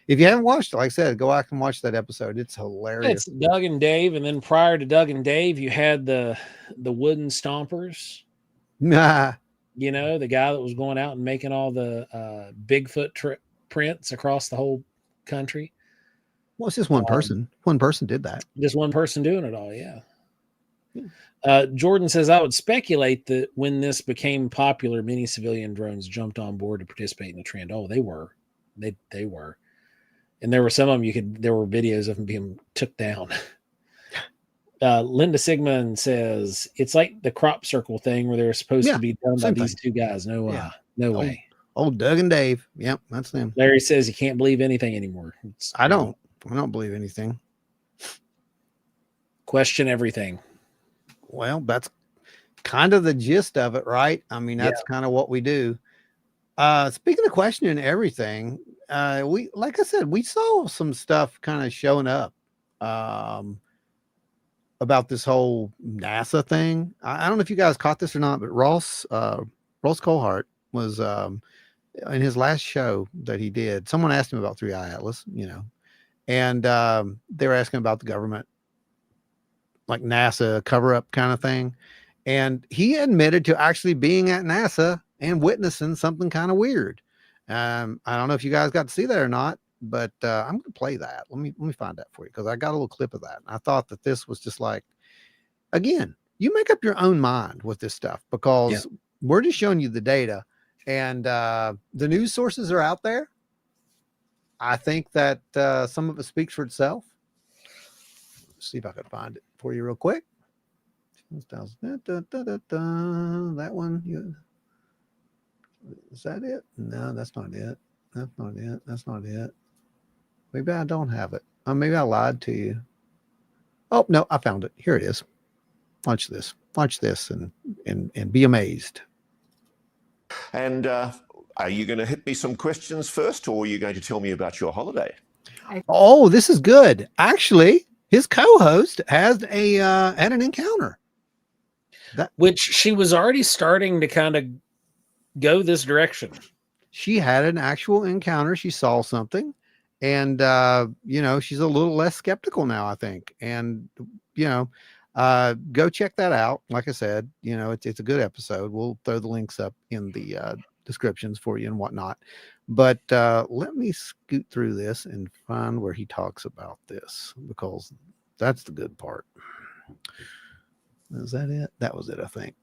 If you haven't watched it, like I said, go back and watch that episode. It's hilarious. It's Doug and Dave, and then prior to Doug and Dave, you had the wooden stompers. Nah. You know, the guy that was going out and making all the Bigfoot prints across the whole country. Well, it's just one person. One person did that. Just one person doing it all, yeah. Jordan says, I would speculate that when this became popular, many civilian drones jumped on board to participate in the trend. Oh, they were. They were. And there were some of them there were videos of them being took down. Linda Sigmund says, it's like the crop circle thing where they're supposed to be done by these two guys. No way. Old Doug and Dave. Yep, that's them. Larry says you can't believe anything anymore. I don't believe anything. Question everything. Well, that's kind of the gist of it, right? I mean, that's kind of what we do. Speaking of questioning everything, like I said, we saw some stuff kind of showing up about this whole NASA thing. I don't know if you guys caught this or not, but Ross Coulthart was in his last show that he did. Someone asked him about 3i Atlas, and they were asking about the government, like NASA cover-up kind of thing. And he admitted to actually being at NASA and witnessing something kind of weird. I don't know if you guys got to see that or not, but I'm going to play that. Let me find that for you, because I got a little clip of that. I thought that this was just like, again, you make up your own mind with this stuff, because we're just showing you the data, and the news sources are out there. I think that some of it speaks for itself. Let's see if I can find it for you real quick. That one. Is that it? No, that's not it. That's not it. That's not it. Maybe I don't have it. Maybe I lied to you. Oh, no, I found it. Here it is. Watch this. Watch this and be amazed. And are you going to hit me some questions first, or are you going to tell me about your holiday? Oh, this is good. Actually, his co-host had an encounter. Which she was already starting to kind of go this direction. She had an actual encounter. She saw something, and she's a little less skeptical now, I think. And go check that out. Like I said, it's a good episode. We'll throw the links up in the descriptions for you and whatnot. But let me scoot through this and find where he talks about this, because that's the good part. Is that it? That was it, I think.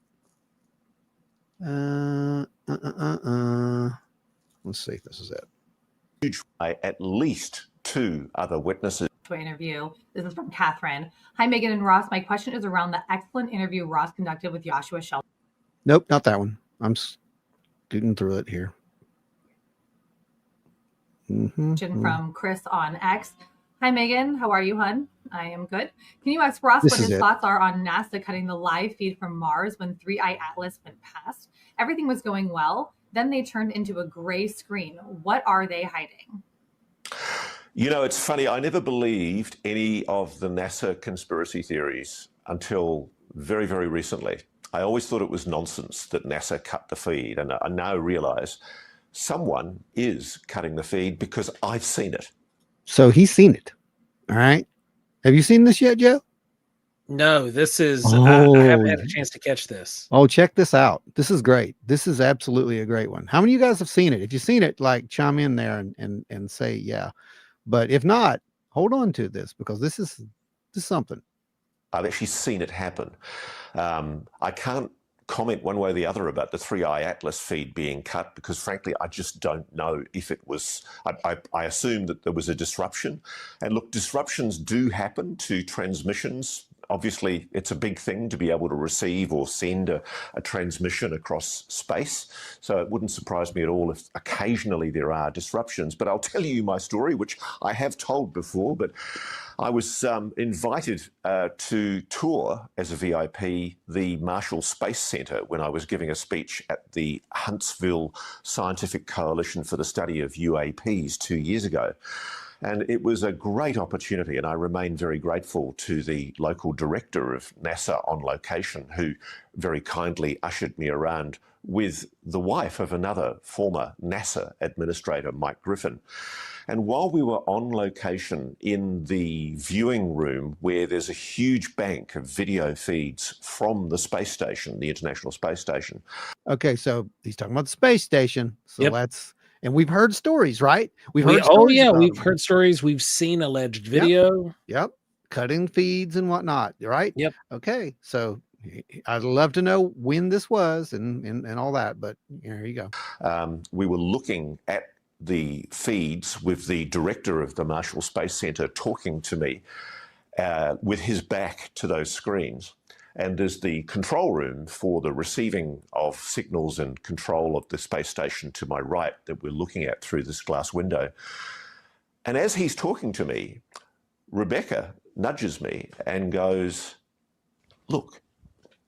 Let's see if this is it. At least 2 other witnesses. Interview. This is from Catherine. Hi, Megan and Ross. My question is around the excellent interview Ross conducted with Joshua Shelton. Nope, not that one. I'm scooting through it here. From Chris on X. Hi, Megan. How are you, hun? I am good. Can you ask Ross what his thoughts are on NASA cutting the live feed from Mars when 3i Atlas went past? Everything was going well. Then they turned into a gray screen. What are they hiding? It's funny. I never believed any of the NASA conspiracy theories until very, very recently. I always thought it was nonsense that NASA cut the feed. And I now realize someone is cutting the feed, because I've seen it. So he's seen it. All right. Have you seen this yet, Joe? No, this is, I haven't had a chance to catch this. Oh, check this out. This is great. This is absolutely a great one. How many of you guys have seen it? If you've seen it, like, chime in there and say, yeah. But if not, hold on to this, because this is something. I've actually seen it happen. I can't comment one way or the other about the 3i Atlas feed being cut, because frankly, I just don't know if it was, I assume that there was a disruption. And look, disruptions do happen to transmissions obviously it's a big thing to be able to receive or send a transmission across space. So it wouldn't surprise me at all if occasionally there are disruptions. But I'll tell you my story, which I have told before, but I was invited to tour as a VIP the Marshall Space Center when I was giving a speech at the Huntsville Scientific Coalition for the Study of UAPs 2 years ago. And it was a great opportunity, and I remain very grateful to the local director of NASA on location, who very kindly ushered me around with the wife of another former NASA administrator, Mike Griffin. And while we were on location in the viewing room, where there's a huge bank of video feeds from the space station, the International Space Station. Okay, so he's talking about the space station. So Yep. and we've heard stories, right? We've heard stories. We've heard stories. We've seen alleged video. Yep. Cutting feeds and whatnot, right? Yep. Okay, so I'd love to know when this was and all that, but here you go. We were looking at the feeds with the director of the Marshall Space Center talking to me with his back to those screens. And there's the control room for the receiving of signals and control of the space station to my right that we're looking at through this glass window. And as he's talking to me, Rebecca nudges me and goes, "Look."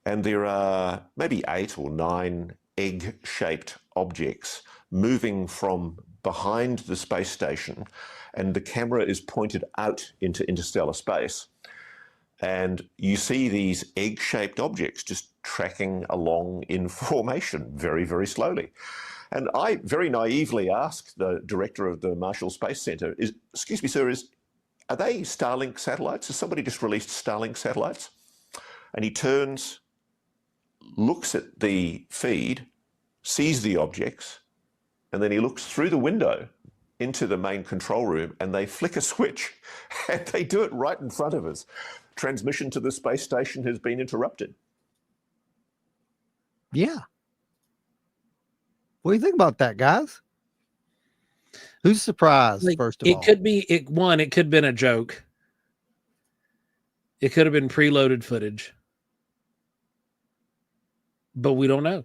And there are maybe 8 or 9 egg-shaped objects moving from behind the space station, and the camera is pointed out into interstellar space. And you see these egg-shaped objects just tracking along in formation very, very slowly. And I very naively asked the director of the Marshall Space Center, "Excuse me, sir, are they Starlink satellites? Has somebody just released Starlink satellites?" And he turns, looks at the feed, sees the objects, and then he looks through the window into the main control room, and they flick a switch, and they do it right in front of us. Transmission to the space station has been interrupted. Yeah. What do you think about that, guys? Who's surprised, first of all? It could have been a joke. It could have been preloaded footage. But we don't know.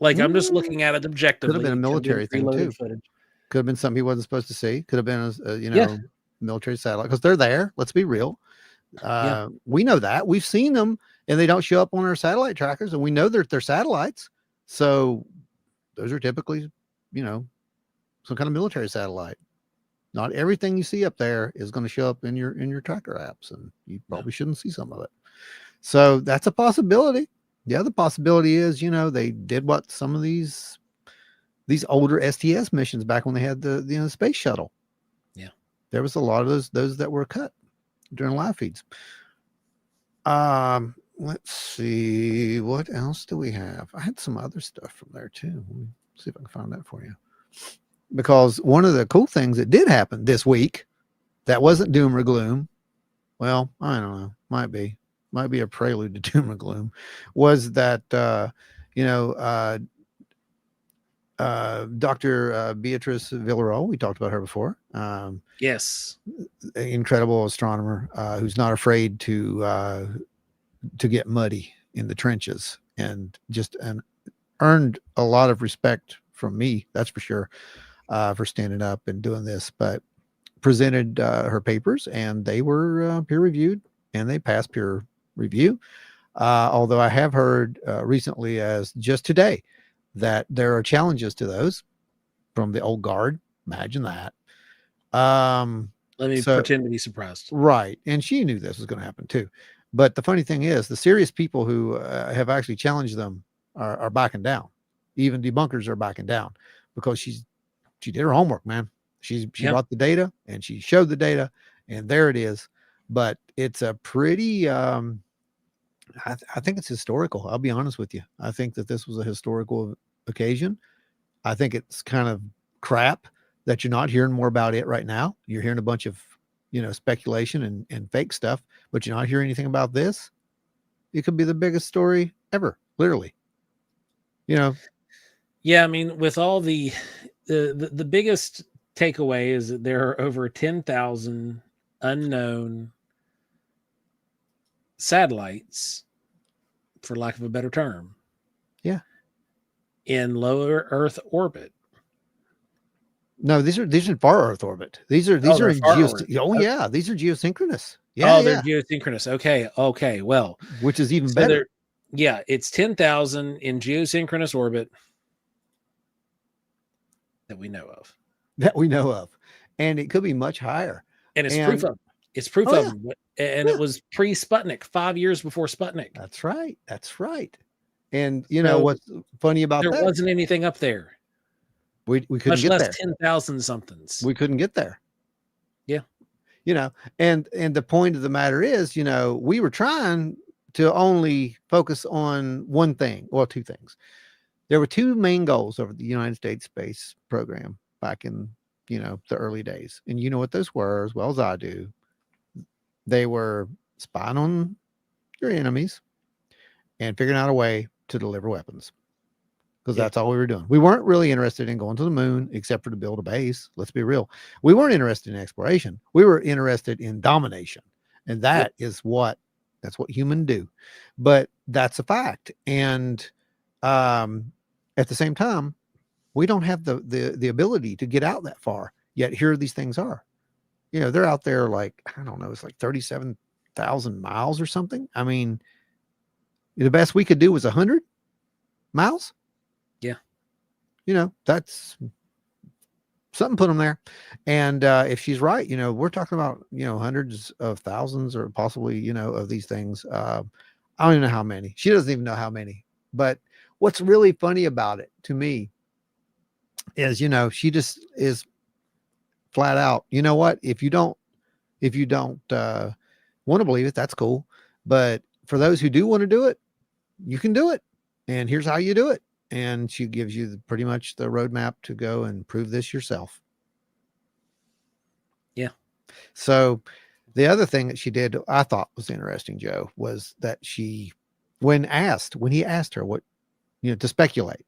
I'm just looking at it objectively. Could have been a military thing too. Footage. Could have been something he wasn't supposed to see. Could have been military satellite, because they're there. Let's be real. We know that. We've seen them, and they don't show up on our satellite trackers, and we know they're satellites. So those are typically, some kind of military satellite. Not everything you see up there is going to show up in your tracker apps, and you probably shouldn't see some of it. So that's a possibility. The other possibility is, they did what some of these older STS missions back when they had the space shuttle. Yeah. There was a lot of those that were cut during live feeds. Let's see, what else do we have? I had some other stuff from there too. Let me see if I can find that for you. Because one of the cool things that did happen this week that wasn't doom or gloom, well, I don't know, might be a prelude to doom or gloom, was that Dr. Beatrice Villarreal, we talked about her before. Yes, an incredible astronomer who's not afraid to get muddy in the trenches, and earned a lot of respect from me, that's for sure, for standing up and doing this. But presented her papers, and they were peer reviewed, and they passed peer review. Although I have heard recently, as just today, that there are challenges to those from the old guard. Imagine that. Let me pretend to be surprised. Right. And she knew this was going to happen too. But the funny thing is, the serious people who have actually challenged them are backing down. Even debunkers are backing down, because she did her homework, man. She brought the data, and she showed the data, and there it is. But it's a pretty, I think it's historical. I'll be honest with you. I think that this was a historical occasion. I think it's kind of crap that you're not hearing more about it right now. You're hearing a bunch of, speculation and fake stuff, but you're not hearing anything about this. It could be the biggest story ever, literally. Yeah, I mean, with all the biggest takeaway is that there are over 10,000 unknown satellites, for lack of a better term. Yeah. In lower Earth orbit. No, these are far Earth orbit. These are they're in far orbit. yeah, these are geosynchronous. Yeah, oh, they're geosynchronous. Okay. Well, which is even so better. Yeah, it's 10,000 in geosynchronous orbit that we know of. And it could be much higher. And it's proof of them. And it was pre-Sputnik, 5 years before Sputnik. That's right. And you know what's funny about that? There wasn't anything up there. We couldn't much get less there. 10,000 somethings. We couldn't get there. Yeah. You know, and the point of the matter is, you know, we were trying to only focus on one thing, or two things. There were two main goals of the United States space program back in, you know, the early days. And you know what those were as well as I do. They were spying on your enemies and figuring out a way to deliver weapons. Because that's all we were doing. We weren't really interested in going to the moon, except for to build a base. Let's be real. We weren't interested in exploration. We were interested in domination. And that's what humans do. But that's a fact. And at the same time, we don't have the ability to get out that far. Yet here these things are. You know, they're out there like, I don't know, it's like 37,000 miles or something. I mean, the best we could do was 100 miles. Yeah. You know, that's something, put them there. And if she's right, you know, we're talking about, you know, hundreds of thousands or possibly, you know, of these things. I don't even know how many. She doesn't even know how many. But what's really funny about it to me is, you know, she just is flat out, you know what, if you don't want to believe it, that's cool. But for those who do want to do it, you can do it. And here's how you do it. And she gives you pretty much the roadmap to go and prove this yourself. Yeah. So the other thing that she did, I thought was interesting, Joe, was that when he asked her what, you know, to speculate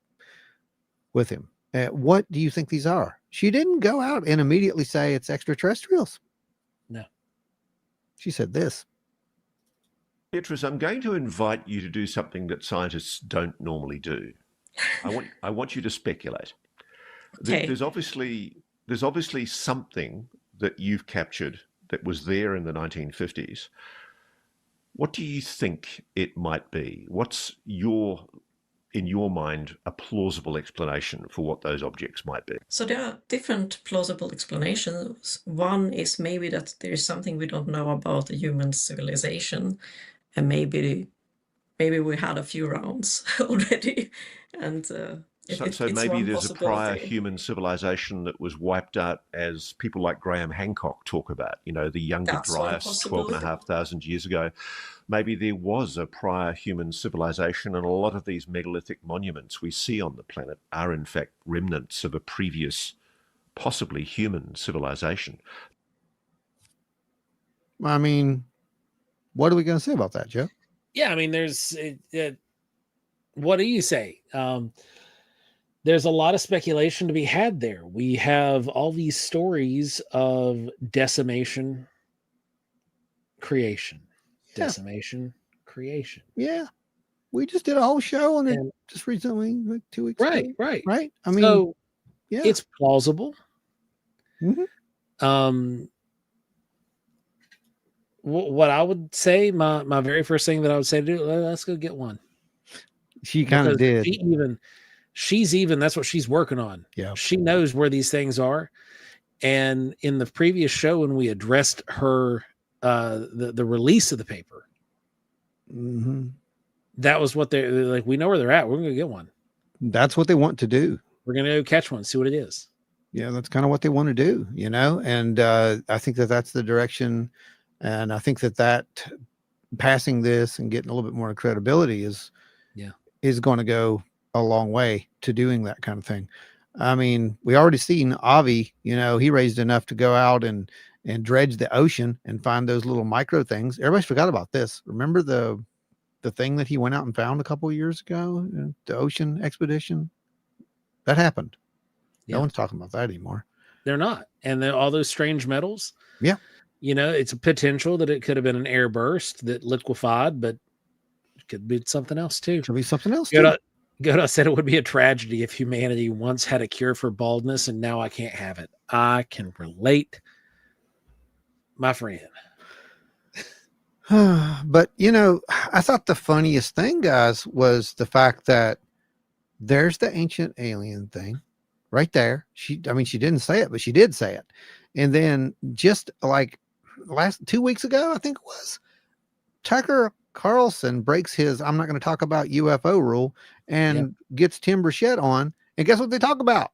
with him, what do you think these are? She didn't go out and immediately say it's extraterrestrials. No. She said this. Beatrice, I'm going to invite you to do something that scientists don't normally do. I want you to speculate. Okay. There's obviously something that you've captured that was there in the 1950s. What do you think it might be? What's in your mind, a plausible explanation for what those objects might be? So there are different plausible explanations. One is maybe that there is something we don't know about the human civilization, and maybe we had a few rounds already, and so maybe there's a prior human civilization that was wiped out, as people like Graham Hancock talk about, you know, the Younger Dryas 12,500 years ago. Maybe there was a prior human civilization, and a lot of these megalithic monuments we see on the planet are in fact remnants of a previous, possibly human civilization. I mean, what are we going to say about that, Joe? Yeah, I mean, what do you say? There's a lot of speculation to be had there. We have all these stories of decimation, creation, decimation, creation. Yeah. We just did a whole show on it just recently, like 2 weeks ago. Right. I mean, so, it's plausible. Mm-hmm. What I would say, my very first thing that I would say to do, let's go get one. She kind of did. She's even, that's what she's working on. Yeah. She knows where these things are. And in the previous show, when we addressed her, the release of the paper, that was what they're like. We know where they're at. We're going to get one. That's what they want to do. We're going to go catch one, see what it is. Yeah. That's kind of what they want to do, you know? And I think that's the direction. And I think that passing this and getting a little bit more credibility is going to go a long way to doing that kind of thing. I mean, we already seen Avi, you know, he raised enough to go out and dredge the ocean and find those little micro things. Everybody's forgot about this. Remember the thing that he went out and found a couple of years ago, the ocean expedition? That happened. No one's talking about that anymore. They're not. And then all those strange metals. Yeah. You know, it's a potential that it could have been an air burst that liquefied, but it could be something else too. Could be something else too. Goda said it would be a tragedy if humanity once had a cure for baldness and now I can't have it. I can relate, my friend. But, you know, I thought the funniest thing, guys, was the fact that there's the ancient alien thing right there. I mean, she didn't say it, but she did say it. And then just like last 2 weeks ago, I think it was, Tucker Carlson breaks his I'm not going to talk about UFO rule and gets Tim Burchett on. And guess what they talk about?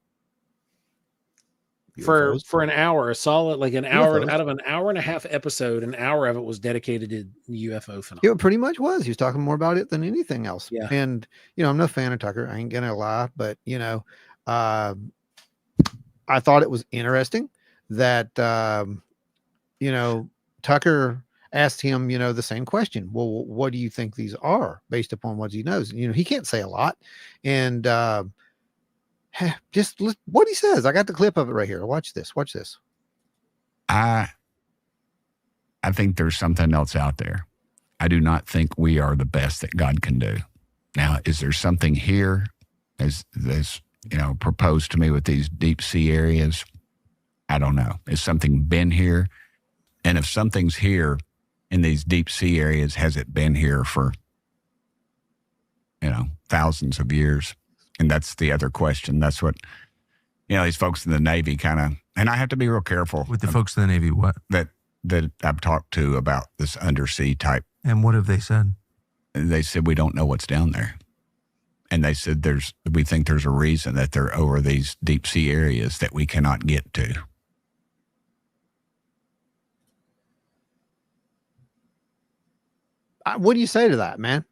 For an hour, a solid, like an hour UFOs. out of an hour and a half episode, an hour of it was dedicated to UFO phenomenon. It pretty much was. He was talking more about it than anything else. Yeah. And, you know, I'm no fan of Tucker. I ain't going to lie, but, you know, I thought it was interesting that, you know, Tucker asked him, you know, the same question. Well, what do you think these are based upon what he knows? You know, he can't say a lot. And just what he says. I got the clip of it right here. Watch this. Watch this. I think there's something else out there. I do not think we are the best that God can do. Now, is there something here as you know, proposed to me with these deep sea areas? I don't know. Has something been here? And if something's here in these deep sea areas, has it been here for, you know, thousands of years? And that's the other question. That's what, you know, these folks in the Navy kind of, and I have to be real careful. With the folks in the Navy, what? That I've talked to about this undersea type. And what have they said? They said, we don't know what's down there. And they said, we think there's a reason that they're over these deep sea areas that we cannot get to. What do you say to that, man?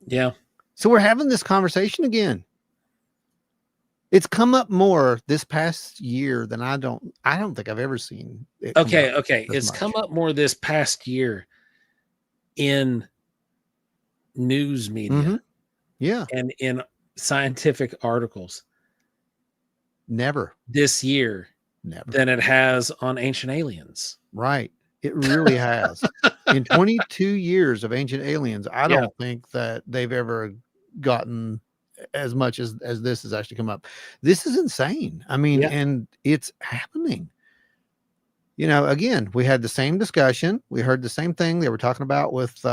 Yeah. So we're having this conversation again. It's come up more this past year than I don't think I've ever seen it. Okay. It's much. come up more this past year in news media. Mm-hmm. Yeah. And in scientific articles. Never. This year. Never. Than it has on Ancient Aliens. Right. It really has. In 22 years of Ancient Aliens, I don't think that they've ever gotten as much as this has actually come up. This is insane. I mean, and it's happening. You know, again, we had the same discussion. We heard the same thing they were talking about with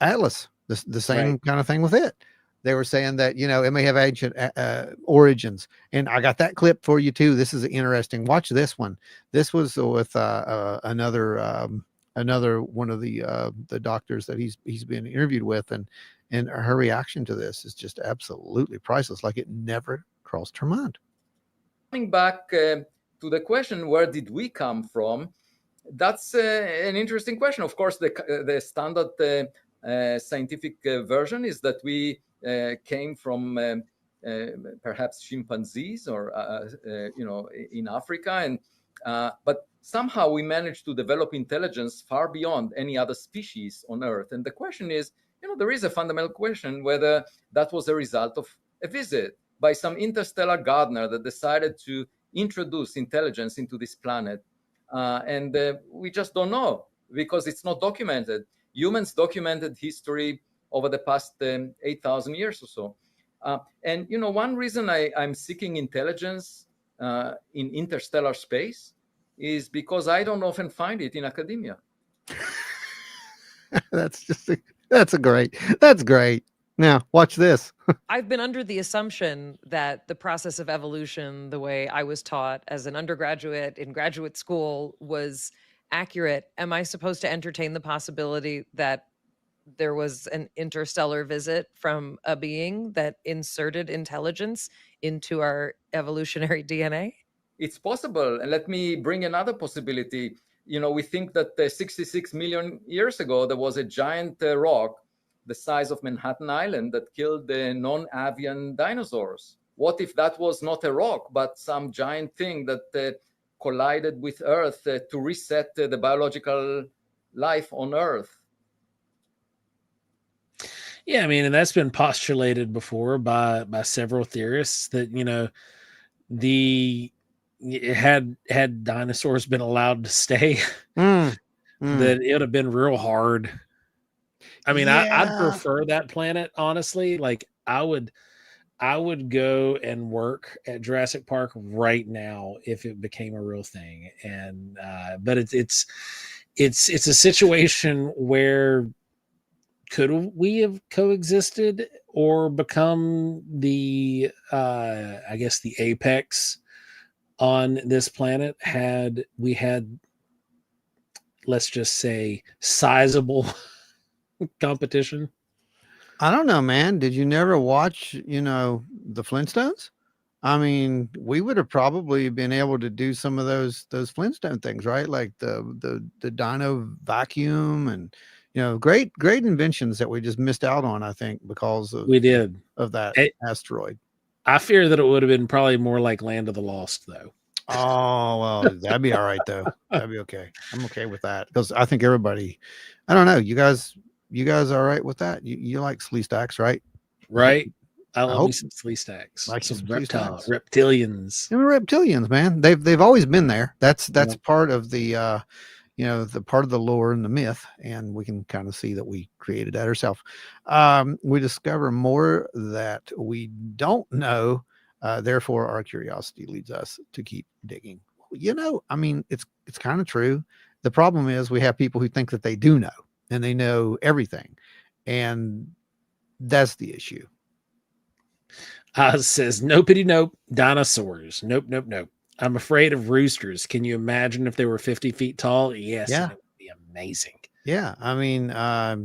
Atlas, the same kind of thing with it. They were saying that, you know, it may have ancient origins. And I got that clip for you too. This is interesting. Watch this one. This was with another one of the doctors that he's been interviewed with, and her reaction to this is just absolutely priceless. Like it never crossed her mind. Coming back to the question, where did we come from? That's an interesting question. Of course, the standard scientific version is that we came from perhaps chimpanzees or you know, in Africa, and but somehow we managed to develop intelligence far beyond any other species on Earth. And the question is, you know, there is a fundamental question whether that was a result of a visit by some interstellar gardener that decided to introduce intelligence into this planet. And we just don't know because it's not documented. Humans documented history over the past 8,000 years or so. And, you know, one reason I'm seeking intelligence in interstellar space is because I don't often find it in academia. That's great. Now, watch this. I've been under the assumption that the process of evolution, the way I was taught as an undergraduate in graduate school, was accurate. Am I supposed to entertain the possibility that there was an interstellar visit from a being that inserted intelligence into our evolutionary DNA? It's possible. And let me bring another possibility. You know, we think that 66 million years ago, there was a giant rock the size of Manhattan Island that killed the non-avian dinosaurs. What if that was not a rock, but some giant thing that collided with Earth to reset the biological life on Earth? Yeah, I mean, and that's been postulated before by several theorists that, you know, the had dinosaurs been allowed to stay, Mm. that it would have been real hard. I mean, I'd Yeah. prefer that planet, honestly. Like I would go and work at Jurassic Park right now if it became a real thing. And but it's a situation where could we have coexisted or become the I guess the apex on this planet had we had, let's just say, sizable competition? I don't know, man. Did you never watch, the Flintstones? I mean, we would have probably been able to do some of those Flintstone things, right? Like the dino vacuum and great inventions that we just missed out on, I think, because We did. of that It- asteroid. I fear that it would have been probably more like Land of the Lost, though. Oh, well, that'd be all right though. That'd be okay. I'm okay with that because I think everybody, I don't know, you guys all right with that? You like Slee Stacks, right? Right? I love hope- me some Slee Stacks. like Some some Slee Stacks. reptilians. And reptilians, man. They've always been there. That's Yeah. part of the the part of the lore and the myth, and we can kind of see that we created that ourselves. We discover more that we don't know. Therefore, our curiosity leads us to keep digging. I mean, it's kind of true. The problem is we have people who think that they do know and they know everything, and that's the issue. Says no pity, nope. Dinosaurs, nope. I'm afraid of roosters. Can you imagine if they were 50 feet tall? Yes, Yeah. and it would be amazing. Yeah, I mean, how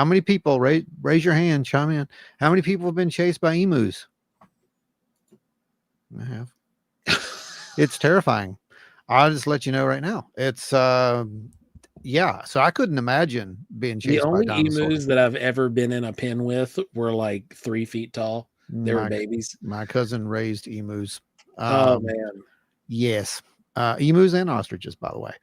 many people raise your hand, chime in? How many people have been chased by emus? I have. It's terrifying. I'll just let you know right now. It's yeah. So I couldn't imagine being chased The only by dinosaurs. emus that I've ever been in a pen with were like 3 feet tall. They were babies. My cousin raised emus. Oh man. Yes, emus and ostriches, by the way.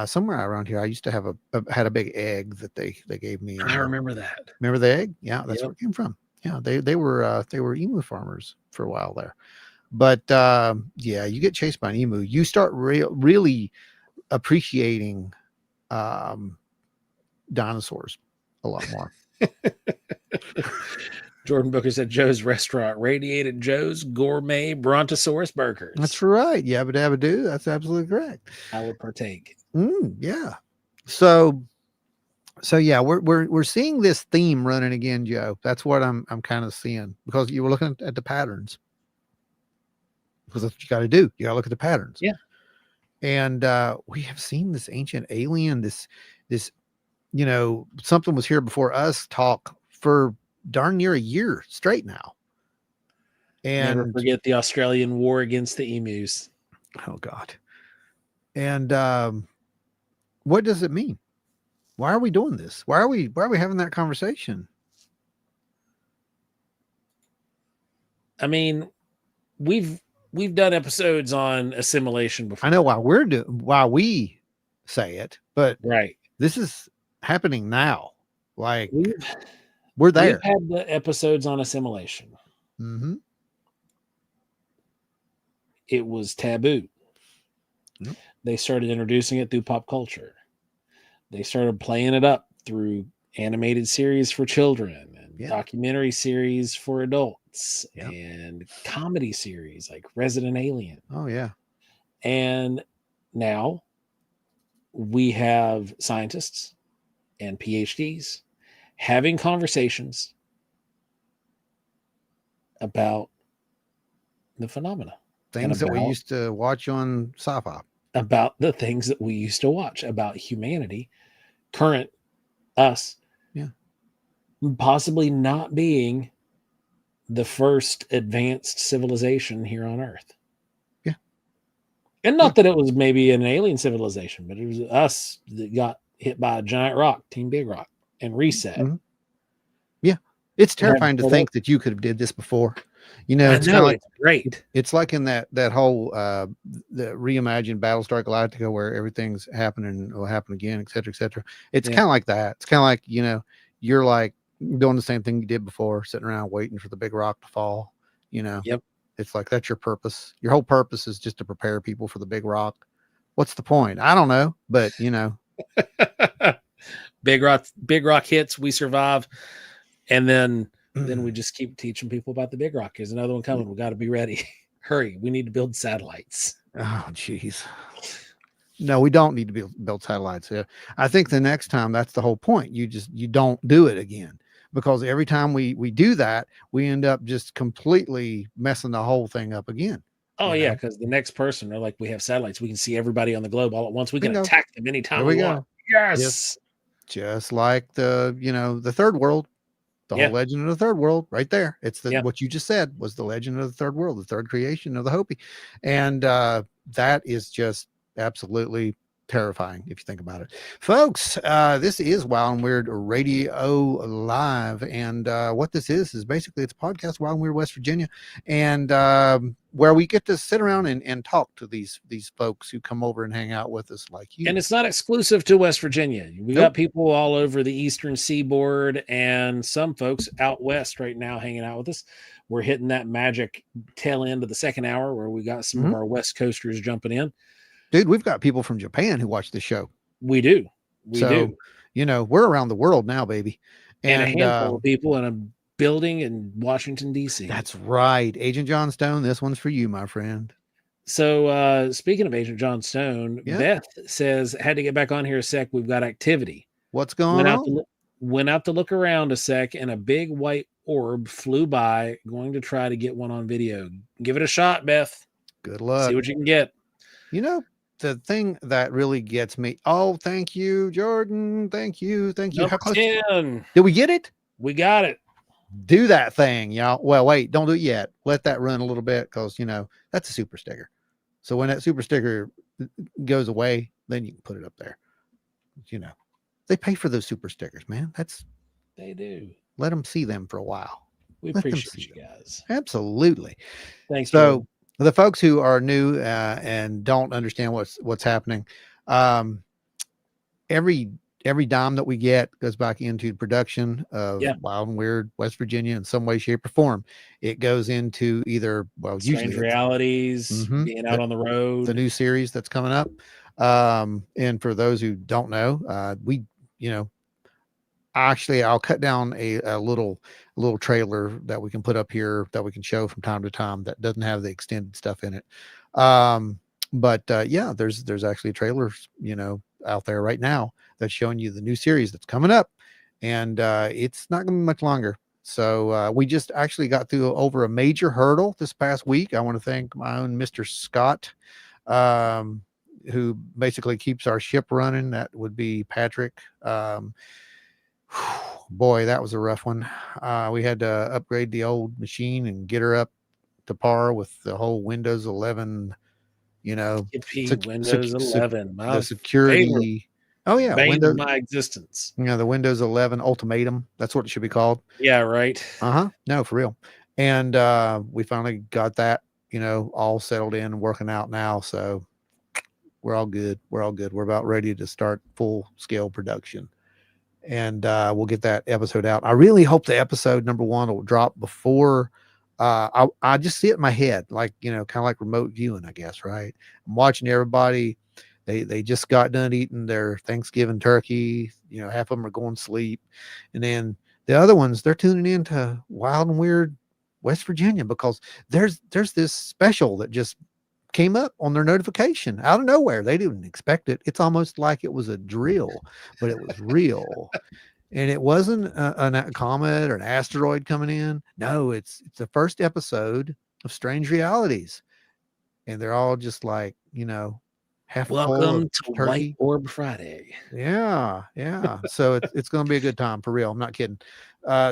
Somewhere around here, I used to have had a big egg that they gave me. I remember that. Remember the egg? Yeah, that's Yep. where it came from. Yeah, they were emu farmers for a while there. But yeah, you get chased by an emu, you start really appreciating dinosaurs a lot more. Jordan Booker said Joe's Restaurant, Radiated Joe's Gourmet Brontosaurus Burgers. That's right. Yabba dabba do. That's absolutely correct. I would partake. Yeah. So yeah, we're seeing this theme running again, Joe. That's what I'm kind of seeing, because you were looking at the patterns. Because that's what you got to do. You got to look at the patterns. Yeah. And we have seen this ancient alien, this something was here before us talk for darn near a year straight now. And never forget the Australian war against the emus. Oh God. And what does it mean? Why are we doing this? Why are we having that conversation? I mean, we've done episodes on assimilation before. I know why we say it, but right. This is happening now. Like we're there. We've had the episodes on assimilation. Mm-hmm. It was taboo. Yep. They started introducing it through pop culture. They started playing it up through animated series for children and documentary series for adults and comedy series like Resident Alien. Oh, yeah. And now we have scientists and PhDs having conversations about the phenomena. Things that we used to watch on sci-fi. About the things that we used to watch, about humanity, current us, possibly not being the first advanced civilization here on Earth. Yeah. And not that it was maybe an alien civilization, but it was us that got hit by a giant rock, Team Big Rock, and reset. Mm-hmm. Yeah. It's terrifying to think that you could have did this before. It's kind of like, it's great. It's like in that whole the reimagined Battlestar Galactica, where everything's happening and will happen again, et cetera, et cetera. It's kind of like that. It's kind of like, you're like doing the same thing you did before, sitting around waiting for the big rock to fall, Yep. It's like, that's your purpose. Your whole purpose is just to prepare people for the big rock. What's the point? I don't know, but you know, big rock hits, we survive. And then we just keep teaching people about the big rock. There's another one coming. We got to be ready. Hurry. We need to build satellites. Oh, geez. No, we don't need to build satellites. I think the next time, that's the whole point. You don't do it again, because every time we do that, we end up just completely messing the whole thing up again. Oh yeah, because the next person, they're like, we have satellites. We can see everybody on the globe all at once. We can Bingo. attack them anytime There we want. go. Yes. Just like the third world, the whole legend of the third world right there. It's what you just said was the legend of the third world, the third creation of the Hopi. And that is just absolutely terrifying if you think about it, folks. This is Wild and Weird Radio Live, and what this is basically, it's a podcast, Wild and Weird West Virginia, and where we get to sit around and talk to these folks who come over and hang out with us, like you. And it's not exclusive to West Virginia. We got people all over the eastern seaboard, and some folks out west right now hanging out with us. We're hitting that magic tail end of the second hour where we got some of our West Coasters jumping in. Dude, we've got people from Japan who watch the show. We do. We do. We're around the world now, baby. And a handful of people in a building in Washington, D.C. That's right. Agent John Stone, this one's for you, my friend. So speaking of Agent John Stone, Beth says, had to get back on here a sec. We've got activity. What's going on? Went out to look around a sec, and a big white orb flew by, going to try to get one on video. Give it a shot, Beth. Good luck. See what you can get. The thing that really gets me. Oh, thank you, Jordan. Thank you. How close? 10. Did we get it? We got it. Do that thing, y'all. Well, wait, don't do it yet. Let that run a little bit, because that's a super sticker. So when that super sticker goes away, then you can put it up there. They pay for those super stickers, man. They do. Let them see them for a while. We appreciate you guys. Absolutely. Thanks. So Jordan. The folks who are new and don't understand what's happening, every dime that we get goes back into production of Wild and Weird West Virginia in some way, shape, or form. It goes into either Strange Realities, being out on the road, the new series that's coming up. And for those who don't know, actually, I'll cut down a little trailer that we can put up here that we can show from time to time that doesn't have the extended stuff in it. But there's actually trailers, out there right now that's showing you the new series that's coming up, and it's not going to be much longer. So we just actually got through over a major hurdle this past week. I want to thank my own Mr. Scott, who basically keeps our ship running. That would be Patrick. Boy, that was a rough one. We had to upgrade the old machine and get her up to par with the whole Windows 11, Windows 11, the security. Oh yeah, Windows, my existence. The Windows 11 ultimatum. That's what it should be called. Yeah, right. No, for real. And we finally got that, all settled in and working out now. So we're all good. We're about ready to start full scale production. And we'll get that episode out. I really hope the episode number 1 will drop before. I just see it in my head, like, kind of like remote viewing, I guess, right? I'm watching everybody. They just got done eating their Thanksgiving turkey. Half of them are going to sleep. And then the other ones, they're tuning in to Wild and Weird West Virginia, because there's this special that just came up on their notification out of nowhere. They didn't expect it. It's almost like it was a drill, but it was real. And it wasn't a comet or an asteroid coming in. No, it's the first episode of Strange Realities. And they're all just like, half welcome to White Orb Friday. Yeah. So it's going to be a good time, for real. I'm not kidding.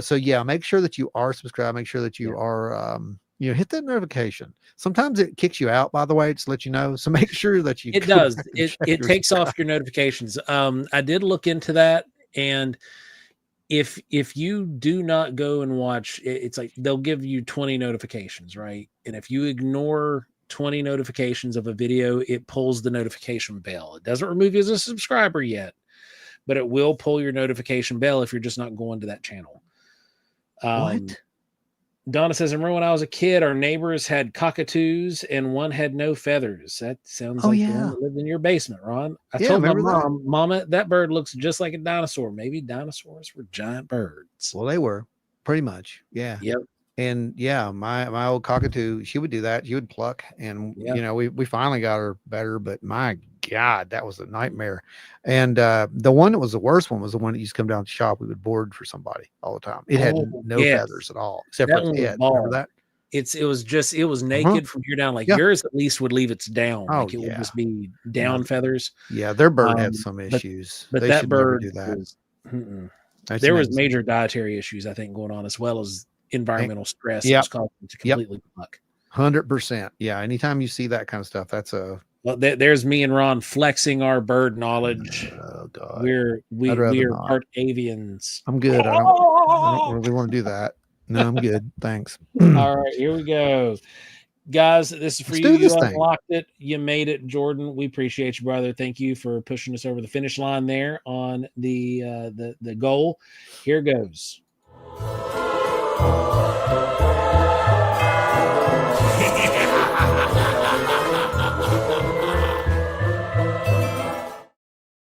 So yeah, make sure that you are subscribed. Make sure that you are, hit that notification. Sometimes it kicks you out, by the way, just to let you know. So make sure that you. It does. It takes off your notifications. I did look into that, and if you do not go and watch, it's like they'll give you 20 notifications, right? And if you ignore 20 notifications of a video, it pulls the notification bell. It doesn't remove you as a subscriber yet, but it will pull your notification bell if you're just not going to that channel. What? Donna says, I remember when I was a kid, our neighbors had cockatoos and one had no feathers. That sounds like the one that lived in your basement, Ron. I told my mom, Mama, that bird looks just like a dinosaur. Maybe dinosaurs were giant birds. Well, they were pretty much. Yeah. Yep. And yeah, my old cockatoo, she would do that. She would pluck, and you know, we finally got her better, but my God, that was a nightmare. And the one that was the worst one was the one that used to come down to the shop. We would board for somebody all the time. It had no feathers at all, except for its head. Remember that? It was naked from here down. Like yours at least would leave its down. Like it would just be down feathers. Yeah, their bird had some issues. But they that bird do that. There was major dietary issues, I think, going on, as well as environmental stress. Was causing it to completely pluck. 100%. Yeah. Anytime you see that kind of stuff, that's a there's me and Ron flexing our bird knowledge. Oh God. We are part avians. I'm good. I don't really want to do that. No, I'm good. Thanks. All right, here we go. Guys, this is for you. You unlocked it. You made it, Jordan. We appreciate you, brother. Thank you for pushing us over the finish line there on the goal. Here goes.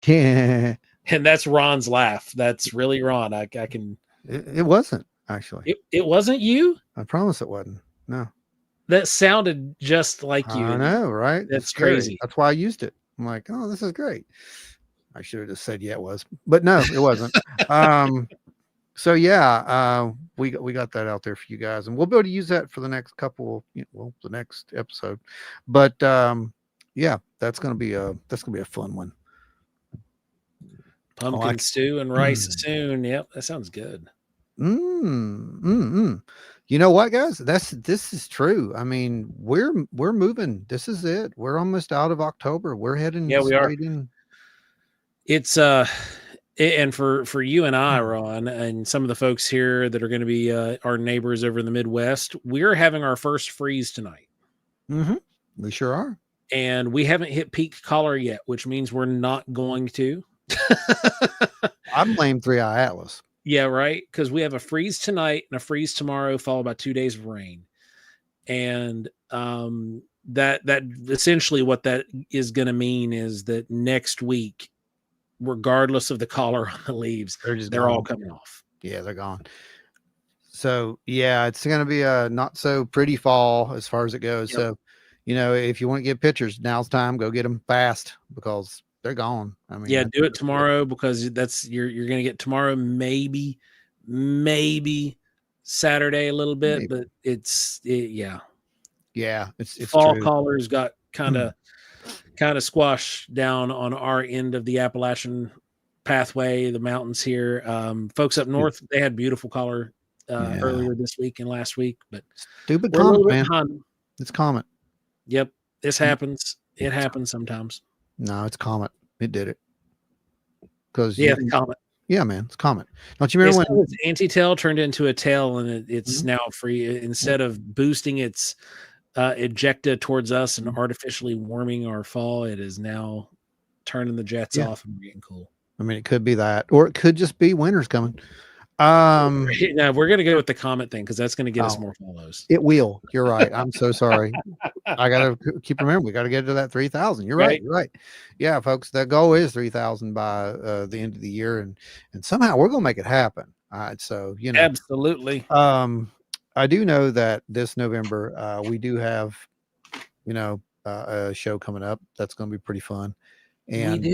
Yeah. And that's Ron's laugh. That's really Ron. I can. It wasn't actually. It wasn't you. I promise it wasn't. No. That sounded just like you. I know, right? That's crazy. That's why I used it. I'm like, oh, this is great. I should have just said, yeah, it was, but no, it wasn't. So yeah, we got that out there for you guys, and we'll be able to use that for the next couple, the next episode. But yeah, that's gonna be a fun one. Pumpkin stew and rice soon. Yep, that sounds good. You know what, guys? This is true. I mean, we're moving. This is it. We're almost out of October. We're heading. Yeah, we are. It's and for you and I, Ron, and some of the folks here that are going to be our neighbors over in the Midwest, we're having our first freeze tonight. We sure are. And we haven't hit peak collar yet, which means we're not going to. I blame 3-Eye Atlas. Yeah, right. Because we have a freeze tonight and a freeze tomorrow, followed by 2 days of rain. And that essentially what that is going to mean is that next week, regardless of the collar on the leaves, they're all coming off. Yeah, they're gone. So yeah, it's going to be a not so pretty fall as far as it goes. Yep. So, if you want to get pictures, now's time. Go get them fast because they're gone. I mean, yeah, do it tomorrow because you're going to get tomorrow, maybe Saturday a little bit, but it's fall true. Collars got kind of squashed down on our end of the Appalachian pathway, the mountains here. Folks up north, they had beautiful collar earlier this week and last week, but stupid comet, man. It's comet. Yep, this happens. It happens sometimes. No, it's comet. It did it. Because it's comet. Yeah, man, it's comet. Don't you remember when its anti-tail turned into a tail and it's now free? Instead of boosting its ejecta towards us and artificially warming our fall, it is now turning the jets off and getting cool. I mean, it could be that, or it could just be winter's coming. Now we're gonna go with the comet thing because that's gonna get us more follows. It will. You're right. I'm so sorry. I gotta keep remembering. We gotta get to that 3,000. You're right. You're right. Yeah, folks. The goal is 3,000 by the end of the year, and somehow we're gonna make it happen. All right. So absolutely. I do know that this November we do have, a show coming up that's gonna be pretty fun. And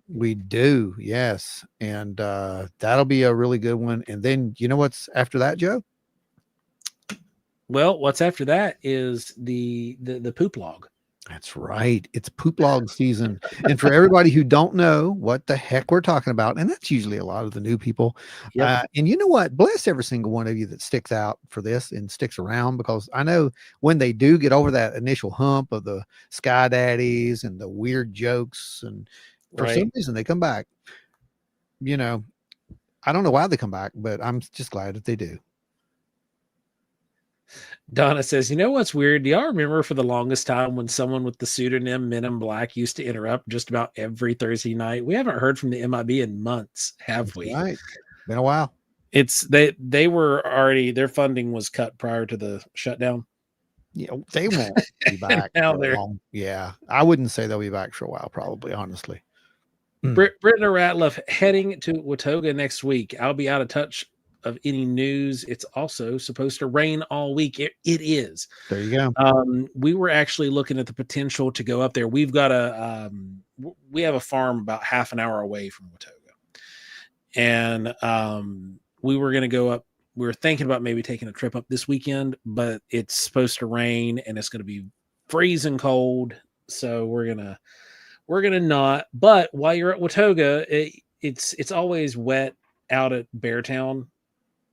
we do, yes. And that'll be a really good one. And then you know what's after that, Joe? Well, what's after that is the poop log. That's right. It's poop log season. And for everybody who don't know what the heck we're talking about, and that's usually a lot of the new people. And you know what? Bless every single one of you that sticks out for this and sticks around, because I know when they do get over that initial hump of the Sky Daddies and the weird jokes, and for some reason they come back. I don't know why they come back, but I'm just glad that they do. Donna says, you know what's weird? Do y'all remember for the longest time when someone with the pseudonym Men in Black used to interrupt just about every Thursday night? We haven't heard from the MIB in months, have we? Right. Been a while. They were already, their funding was cut prior to the shutdown. Yeah, they won't be back Now for they're long. Yeah, I wouldn't say they'll be back for a while, probably, honestly. Brittany Ratliff heading to Watoga next week. I'll be out of touch of any news. It's also supposed to rain all week. It is. There you go. We were actually looking at the potential to go up there. We've got we have a farm about half an hour away from Watoga, and we were going to go up. We were thinking about maybe taking a trip up this weekend, but it's supposed to rain and it's going to be freezing cold. So we're gonna not. But while you're at Watoga, it's always wet out at Beartown.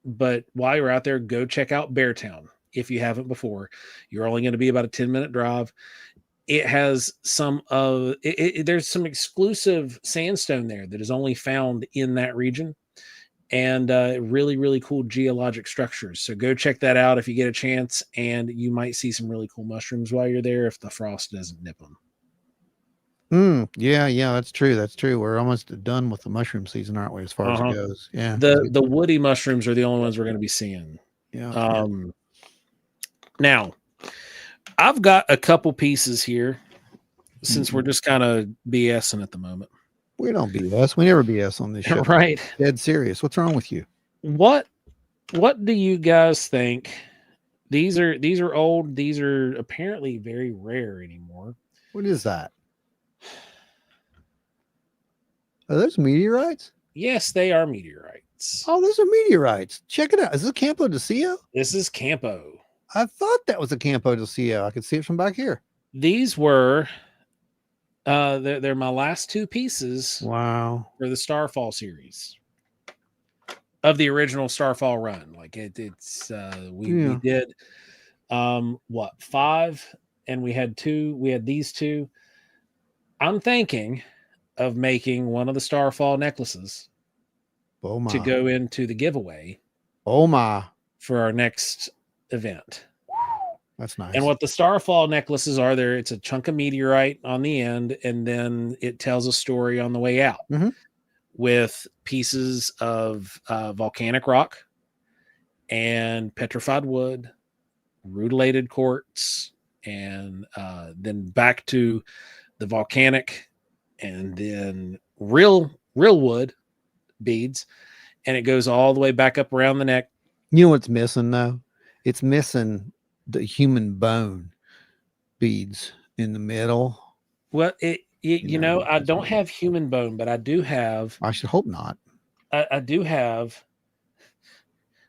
But while you're out there, go check out Beartown if you haven't before. You're only going to be about a 10-minute drive. It has there's some exclusive sandstone there that is only found in that region, and really, really cool geologic structures. So go check that out if you get a chance, and you might see some really cool mushrooms while you're there if the frost doesn't nip them. Yeah, that's true. That's true. We're almost done with the mushroom season, aren't we, as far as it goes? Yeah. The woody mushrooms are the only ones we're going to be seeing. Yeah. Now, I've got a couple pieces here since we're just kind of BSing at the moment. We don't BS. We never BS on this show. Right. Dead serious. What's wrong with you? What do you guys think? These are old. These are apparently very rare anymore. What is that? Are those meteorites? Yes, they are meteorites. Oh, those are meteorites. Check it out. Is this Campo de Cio? This is Campo. I thought that was a Campo de Cio. I could see it from back here. These were they're my last two pieces. Wow. For the Starfall series of the original Starfall run. Like we did 5, and we had 2. We had these 2. I'm thinking of making one of the Starfall necklaces to go into the giveaway. For our next event. That's nice. And what the Starfall necklaces are, it's a chunk of meteorite on the end, and then it tells a story on the way out with pieces of volcanic rock and petrified wood, rutilated quartz, and then back to the volcanic, and then real wood beads, and it goes all the way back up around the neck. You know what's missing though? It's missing the human bone beads in the middle. Well, you know, I don't have human bone, but I do have. I should hope not. I do have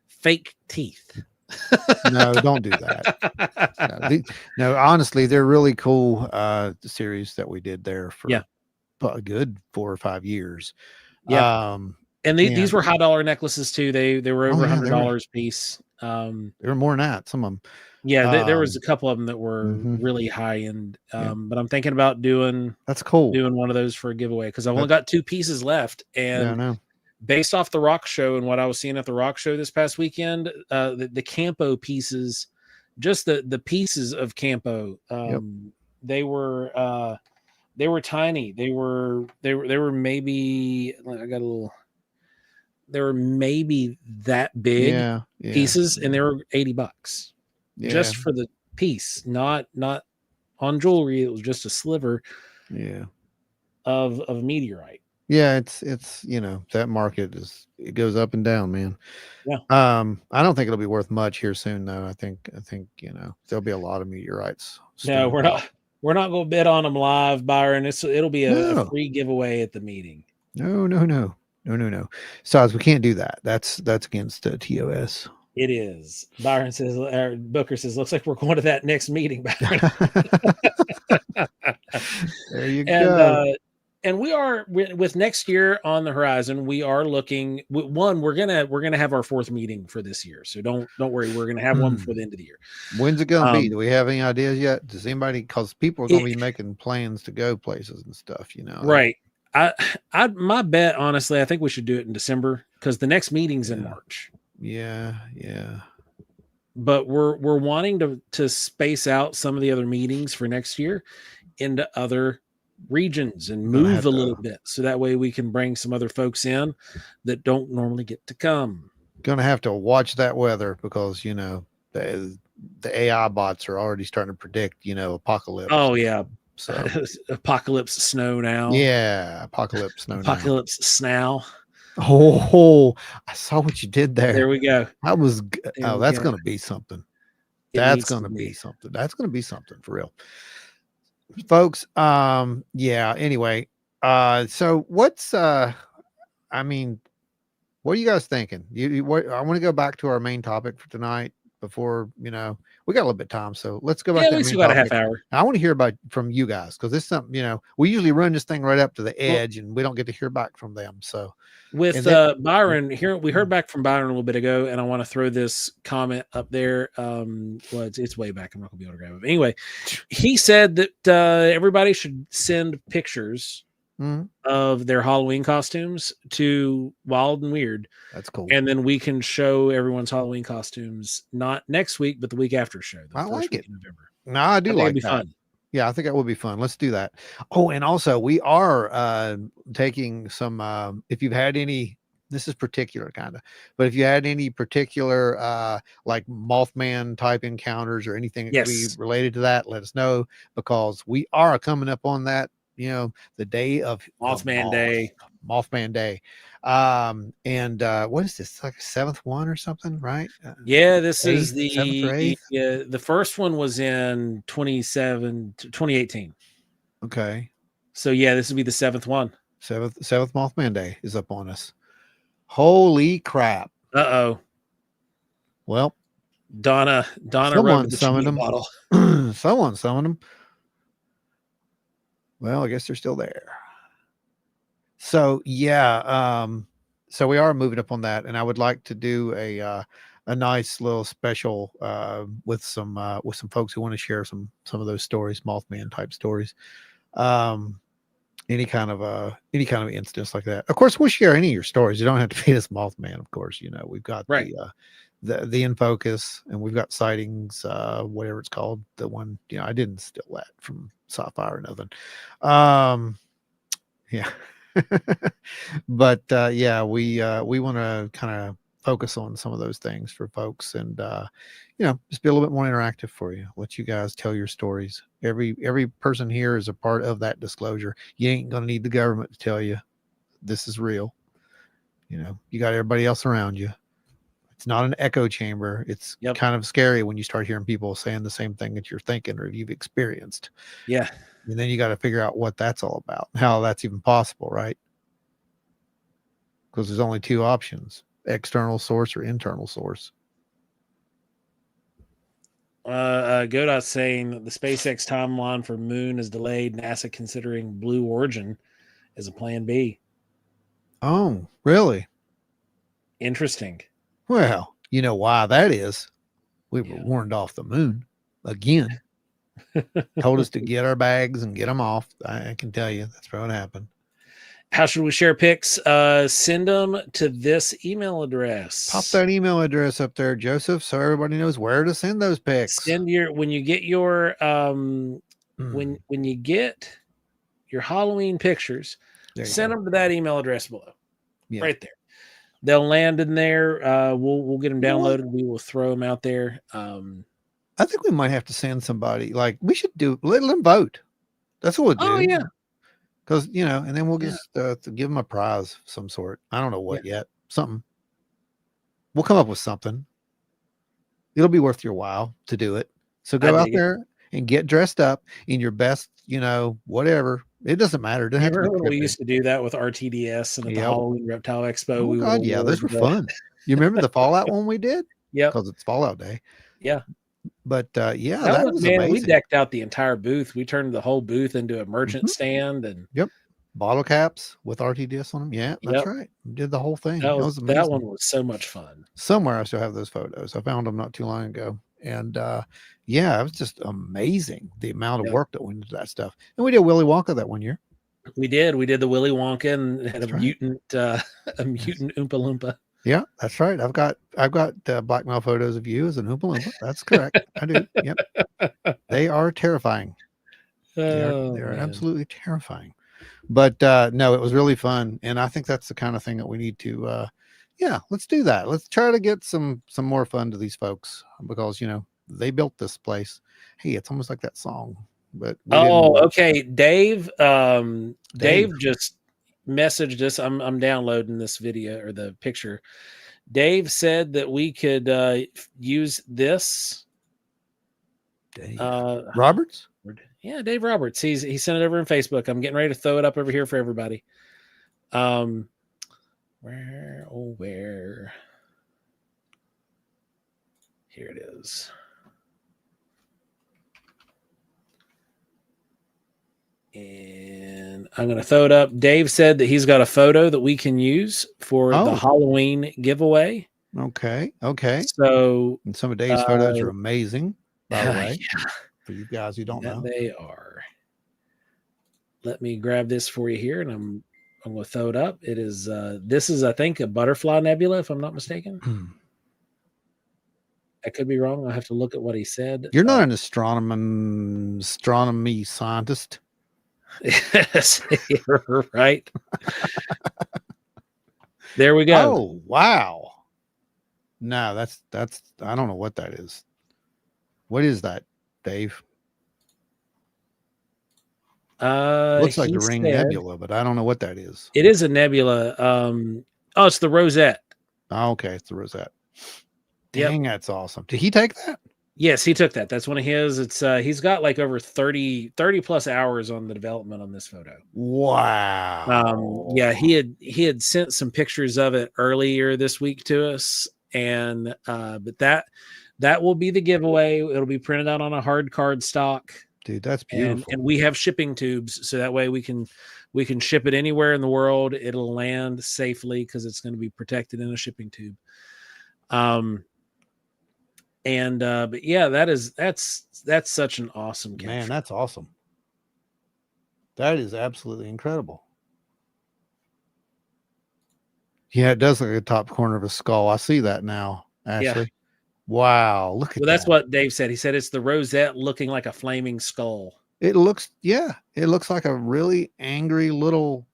fake teeth. No, don't do that. No, honestly, they're really cool series that we did there for a good 4 or 5 years. Yeah. And these were high dollar necklaces too. They were over $100 a piece. They were more than that. Some of them. Yeah, there was a couple of them that were really high end. But I'm thinking about doing one of those for a giveaway because I've only got 2 pieces left. And based off the rock show and what I was seeing at the rock show this past weekend, the Campo pieces, just the pieces of Campo, they were tiny. They were maybe they were maybe that big pieces, and they were $80 just for the piece, not on jewelry. It was just a sliver of meteorite. Yeah, it's that market it goes up and down, man. Yeah. I don't think it'll be worth much here soon though. I think there'll be a lot of meteorites. No, we're not going to bid on them live, Byron. It'll be a free giveaway at the meeting. No. Besides, we can't do that. That's against TOS. It is. Byron says, Booker says, looks like we're going to that next meeting, Byron. There you go. And we are with next year on the horizon. We are looking. We're gonna have our 4th meeting for this year. So don't worry. We're gonna have one before the end of the year. When's it gonna be? Do we have any ideas yet? Does anybody? Because people are gonna be making plans to go places and stuff. Right. My bet, honestly, I think we should do it in December because the next meeting's in March. Yeah. But we're wanting to space out some of the other meetings for next year into other regions and move a little bit so that way we can bring some other folks in that don't normally get to come. Gonna have to watch that weather because the AI bots are already starting to predict apocalypse. Oh yeah, So apocalypse snow now. yeah, apocalypse snow now. Apocalypse snow. Oh, I saw what you did there. There we go. That was There we that's go. gonna be something. It That's needs to gonna be be. something. That's gonna be something for real, folks. Yeah. Anyway, so what's I mean, what are you guys thinking? What, I want to go back to our main topic for tonight before, we got a little bit of time. So let's go back Yeah, to we the main still got a half topic. hour. I want to hear about from you guys because this is something, we usually run this thing right up to the edge and we don't get to hear back from them. So with Byron here, we heard back from Byron a little bit ago, and I want to throw this comment up there. Well, it's way back. I'm not gonna be able to grab it. Anyway, he said that everybody should send pictures of their Halloween costumes to Wild and Weird. That's cool. And then we can show everyone's Halloween costumes not next week, but the week after show. I like it. In November. No, I do like it'd be that. fun. Yeah, I think that would be fun. Let's do that. Oh, and also we are taking some if you've had any, this is particular kind of, but if you had any particular like Mothman type encounters or anything that could be related to that, let us know because we are coming up on that, the day of Mothman Day. Mothman Day. And what is this, like a 7th one or something, right? Yeah, this eighth, is the 7th or 8th? the first one was in 2018. Okay. So yeah, this would be the 7th one. Seventh Mothman Day is up on us. Holy crap. Uh-oh. Well, Donna someone the summoned them. Bottle. Someone summoned them. Well, I guess they're still there. So yeah, so we are moving up on that, and I would like to do a nice little special with some folks who want to share some of those stories, Mothman type stories. Any kind of instance like that. Of course, we'll share any of your stories. You don't have to be this Mothman, of course. We've got the In Focus, and we've got sightings, whatever it's called. The one, I didn't steal that from Sci-Fi or nothing. Yeah. But yeah, we want to kind of focus on some of those things for folks and just be a little bit more interactive for you. Let you guys tell your stories. Every person here is a part of that disclosure. You ain't gonna need the government to tell you this is real. You got everybody else around you. It's not an echo chamber. It's kind of scary when you start hearing people saying the same thing that you're thinking or you've experienced. Yeah. And then you got to figure out what that's all about, how that's even possible, right? Because there's only two options: external source or internal source. Godot's saying the SpaceX timeline for Moon is delayed. NASA considering Blue Origin as a plan B. Oh, really? Interesting. Well, you know why that is. We were warned off the moon again. Told us to get our bags and get them off. I can tell you that's what happened. How should we share pics? Send them to this email address. Pop that email address up there, Joseph, so everybody knows where to send those pics. Send when you get your when you get your Halloween pictures, send them to that email address below. Yeah. Right there. They'll land in there. We'll get them downloaded. We will throw them out there. I think we might have to send somebody. Like we should let them vote. That's what we'll do. Oh yeah. Because and then we'll just give them a prize of some sort. I don't know what yet. Something. We'll come up with something. It'll be worth your while to do it. So go out there and get dressed up in your best, whatever. It doesn't matter. It Remember when we used to do that with RTDS and at the Halloween Reptile Expo? Oh God, yeah, those were fun. You remember the Fallout one we did? Yeah, because it's Fallout Day. Yeah. But yeah, that was man. amazing. We decked out the entire booth. We turned the whole booth into a merchant stand, and bottle caps with RTDS on them. Yeah, that's right. We did the whole thing. That one was so much fun. Somewhere I still have those photos. I found them not too long ago, and yeah, it was just amazing the amount of work that went into that stuff. And we did Willy Wonka that one year. We did the Willy Wonka and had mutant Oompa Loompa. Yeah, that's right. I've got blackmail photos of you as an Oompa Loompa. That's correct. I do. Yep. They are terrifying. They are absolutely terrifying. But no, it was really fun, and I think that's the kind of thing that we need to Yeah, let's do that. Let's try to get some more fun to these folks because they built this place. Hey, it's almost like that song, but okay. Dave just messaged us. I'm downloading this video or the picture. Dave said that we could use this. Dave Roberts? Yeah, Dave Roberts. He sent it over in Facebook. I'm getting ready to throw it up over here for everybody. Where? Here it is. And I'm going to throw it up. Dave said that he's got a photo that we can use for the Halloween giveaway. Okay. So, and some of Dave's photos are amazing, by the way. Yeah. For you guys who don't know, they are. Let me grab this for you here, and I'm going to throw it up. It is. This is, I think, a butterfly nebula, if I'm not mistaken. I could be wrong. I'll have to look at what he said. You're not an astronomy scientist. Yes, you're right. There we go. Oh, wow. No, that's I don't know what that is. What is that, Dave? Looks like the Ring Nebula, but I don't know what that is. It is a nebula. It's the Rosette. Oh, okay, it's the Rosette. Dang, that's awesome. Did he take that? Yes, he took that. That's one of his. It's he's got like over 30 plus hours on the development on this photo. Wow. Yeah, he had sent some pictures of it earlier this week to us, and but that will be the giveaway. It'll be printed out on a hard card stock. Dude, that's beautiful. And we have shipping tubes, so that way we can ship it anywhere in the world. It'll land safely because it's going to be protected in a shipping tube. But yeah, that's such an awesome capture. Man, that's awesome. That is absolutely incredible. Yeah, it does look like the top corner of a skull. I see that now, Ashley. Yeah. Wow, look at that. Well, that's what Dave said. He said it's the Rosette looking like a flaming skull. It looks like a really angry little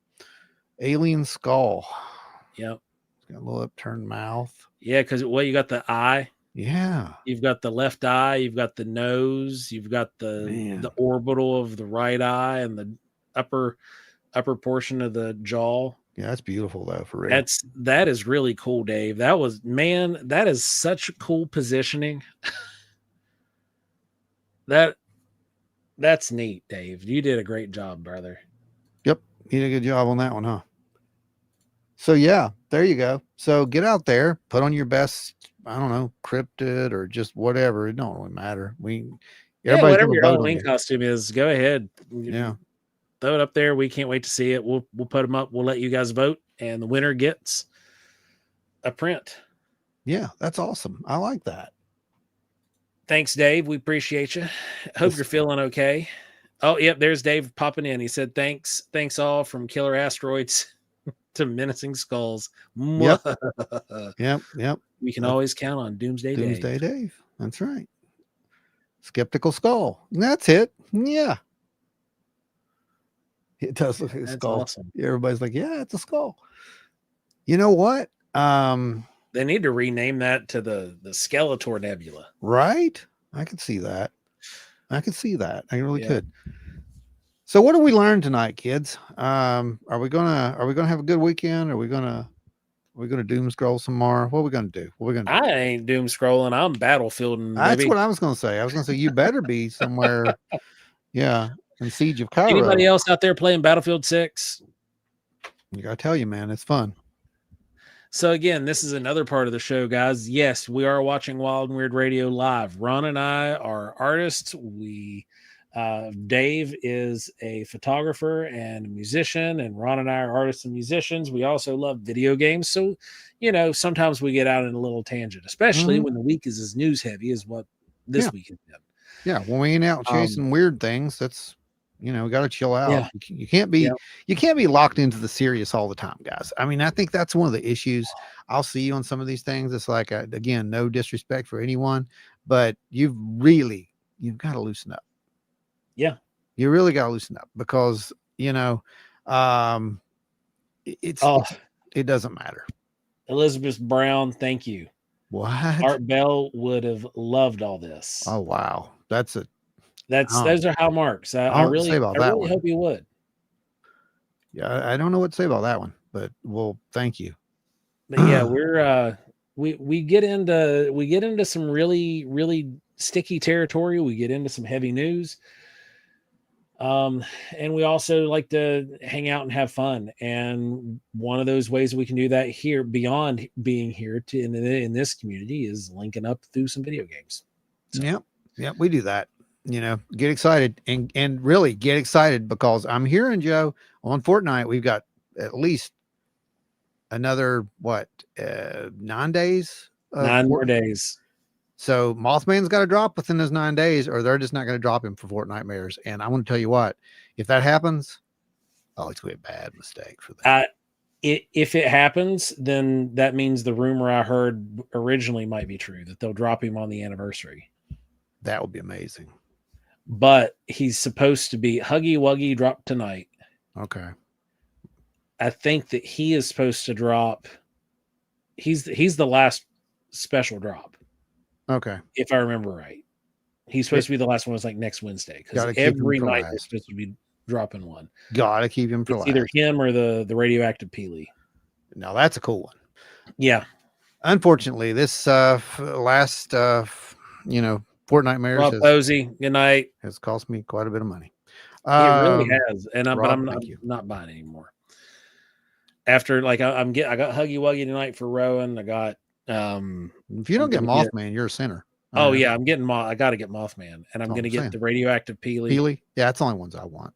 alien skull. Yep. It's got a little upturned mouth. Yeah, because you got the eye. Yeah. You've got the left eye, you've got the nose, you've got the orbital of the right eye and the upper portion of the jaw. Yeah, that's beautiful though, for real. That is really cool, Dave. That is such cool positioning. That's neat, Dave. You did a great job, brother. Yep. You did a good job on that one, huh? So yeah, there you go. So get out there, put on your best, I don't know, cryptid or just whatever. It don't really matter. Whatever your Halloween costume is, go ahead. Yeah. Throw it up there. We can't wait to see it. We'll put them up. We'll let you guys vote, and the winner gets a print. Yeah, that's awesome. I like that. Thanks, Dave. We appreciate you. Hope you're feeling okay. Oh, yep. There's Dave popping in. He said, thanks all from killer asteroids to menacing skulls. Yep. Yep. We can always count on Doomsday Dave. That's right. Skeptical skull. That's it. Yeah. It does look like a skull. Awesome. Everybody's like, yeah, it's a skull. You know what? They need to rename that to the Skeletor Nebula. Right? I could see that. I really could. So what did we learn tonight, kids? Are we gonna have a good weekend? Are we gonna doom scroll some more? What are we gonna do? I ain't doom scrolling. I'm battlefielding. That's what I was gonna say. I was gonna say you better be somewhere. Yeah. In Siege of Cairo. Anybody else out there playing Battlefield 6? You gotta tell you, man, it's fun. So again, this is another part of the show, guys. Yes, we are watching Wild and Weird Radio live. Ron and I are artists. Dave is a photographer and a musician, and Ron and I are artists and musicians. We also love video games. So, sometimes we get out in a little tangent, especially when the week is as news heavy as what this week has been. Yeah, when we ain't out chasing weird things, that's we got to chill out. Yeah. You can't be locked into the serious all the time, guys. I mean, I think that's one of the issues. I'll see you on some of these things. It's like, again, no disrespect for anyone, but you've got to loosen up. Yeah, you really got to loosen up because it doesn't matter. Elizabeth Brown, thank you. What? Art Bell would have loved all this. Oh wow, those are high marks. I don't really say about that one. hope you would. Yeah, I don't know what to say about that one, but well, thank you. But yeah, we're we get into some really, really sticky territory. We get into some heavy news. And we also like to hang out and have fun. And one of those ways we can do that here, beyond being here in this community, is linking up through some video games. So. Yep, we do that. Get excited and really get excited, because I'm hearing, Joe, on Fortnite we've got at least another 9 days. 9 more days. So Mothman's got to drop within those 9 days, or they're just not going to drop him for Fortnitemares. And I want to tell you what, if that happens, it's going to be a bad mistake for them. If it happens, then that means the rumor I heard originally might be true, that they'll drop him on the anniversary. That would be amazing. But he's supposed to be Huggy Wuggy dropped tonight. Okay. I think that he is supposed to drop. He's the last special drop. Okay. If I remember right. He's supposed to be the last one. It's like next Wednesday. Because every night they're supposed to be dropping one. Gotta keep him for last. Either him or the radioactive Peely. Now that's a cool one. Yeah. Unfortunately, this last Fortnitemares Rob Posey, good night. Has cost me quite a bit of money. It really has. And Rob, but I'm not buying anymore. After I got Huggy Wuggy tonight for Rowan. I got if you don't get Mothman, you're a sinner. Oh yeah, I'm getting I got to get Mothman, and I'm going to get the radioactive Peely. Peely, yeah, that's the only ones I want.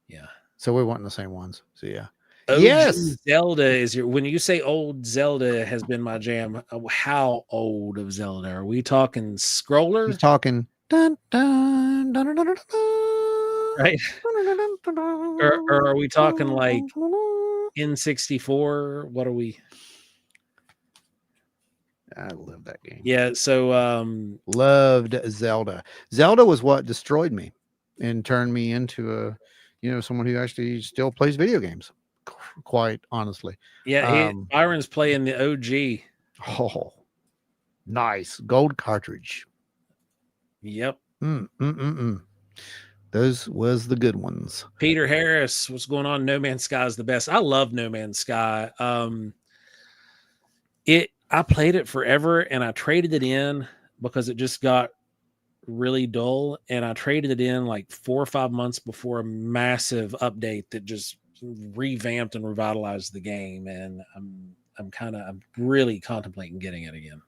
Yeah, so we're wanting the same ones. So yeah. OG yes, Zelda is your. When you say old Zelda has been my jam, how old of Zelda are we talking? Scroller? He's talking dun, dun, dun, dun, dun, dun, dun, right? Or are we talking dun, like dun, dun, N64? What are we? I love that game. Yeah, so loved Zelda. Zelda was what destroyed me and turned me into someone who actually still plays video games, quite honestly. Yeah, Byron's playing the OG. Oh, nice gold cartridge. Yep. Those was the good ones. Peter Harris, what's going on? No Man's Sky is the best. I love No Man's Sky. I played it forever, and I traded it in because it just got really dull. And I traded it in like 4 or 5 months before a massive update that just revamped and revitalized the game. And I'm really contemplating getting it again.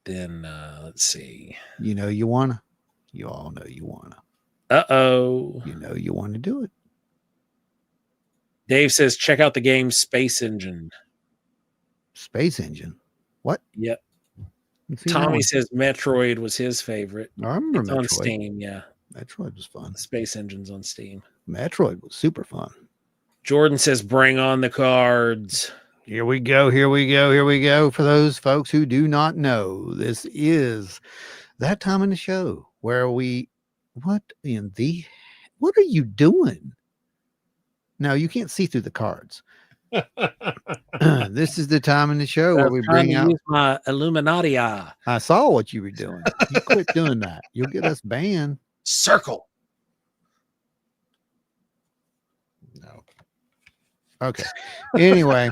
Then let's see. You all know you wanna. Uh-oh. You want to do it. Dave says, check out the game Space Engine. Space Engine? What? Yep. Tommy says Metroid was his favorite. I remember Metroid. On Steam, yeah. Metroid was fun. Space Engine's on Steam. Metroid was super fun. Jordan says, bring on the cards. Here we go. For those folks who do not know, this is that time in the show where what are you doing? No, you can't see through the cards. This is the time in the show where we bring out my Illuminati eye. I saw what you were doing. You quit doing that. You'll get us banned. Circle. No. Okay. Anyway,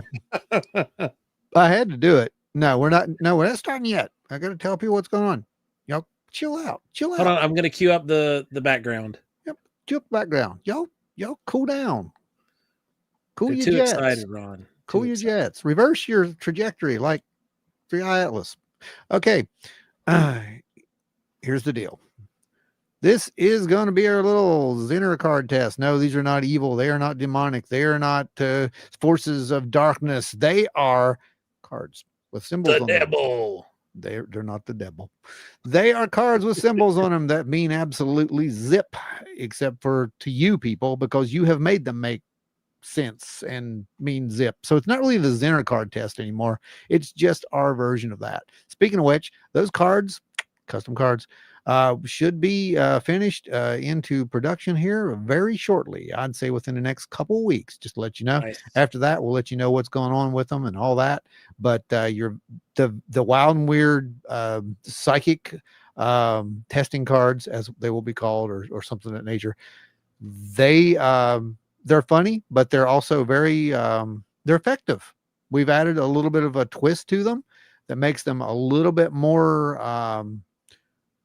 I had to do it. No, we're not starting yet. I got to tell people what's going on. Y'all chill out. Hold on. I'm going to cue up the background. Yep. Cue up the background. Y'all cool down. Cool your too jets. Excited, Ron. Cool your jets. Reverse your trajectory like 3i Atlas. Okay. Here's the deal. This is going to be our little Zinner card test. No, these are not evil. They are not demonic. They are not forces of darkness. They are cards with symbols on them. The devil. They're not the devil. They are cards with symbols on them that mean absolutely zip, except for to you people, because you have made them make sense and mean zip. So it's not really the Zinner card test anymore. It's just our version of that. Speaking of which, those cards, custom cards, Should be finished into production here very shortly. I'd say within the next couple of weeks, just to let you know. Nice. After that, we'll let you know what's going on with them and all that. But the wild and weird psychic testing cards, as they will be called, or something of that nature, they're funny, but they're also very they're effective. We've added a little bit of a twist to them that makes them a little bit more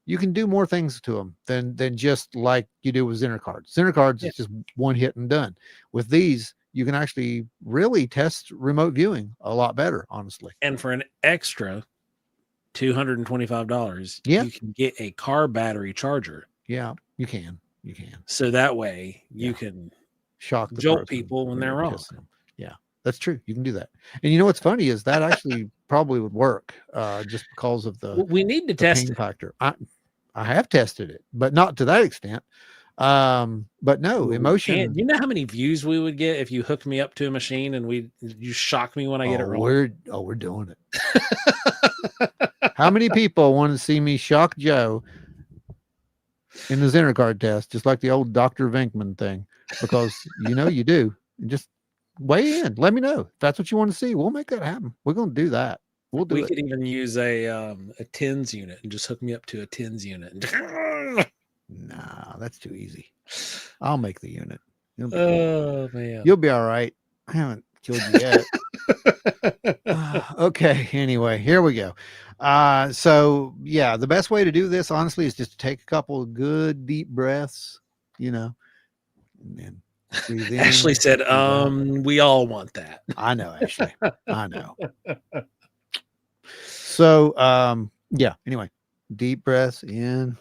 you can do more things to them than just like you do with Zinner cards. Zinner cards is just one hit and done. With these, you can actually really test remote viewing a lot better, honestly. And for an extra $225, Yeah. you can get a car battery charger. Yeah, you can. So that way you can shock the jolt person people when they're wrong. Yeah, that's true. You can do that. And you know what's funny is that actually probably would work just because of the we need to test pain it. factor. I have tested it, but not to that extent. But no, emotion. Do you know how many views we would get if you hooked me up to a machine and you shock me when I get it wrong? We're doing it. How many people want to see me shock Joe in the Zinner card test, just like the old Dr. Venkman thing? Because you do. Just weigh in. Let me know if that's what you want to see. We'll make that happen. We're going to do that. We'll do it. We could even use a TINS unit and just hook me up to a TINS unit. Nah, that's too easy. I'll make the unit. Man, you'll be all right. I haven't killed you yet. Okay. Anyway, here we go. So yeah, the best way to do this, honestly, is just to take a couple of good deep breaths. And then breathe in. Ashley said, we all want that. I know, Ashley. I know. So, yeah, anyway, deep breaths in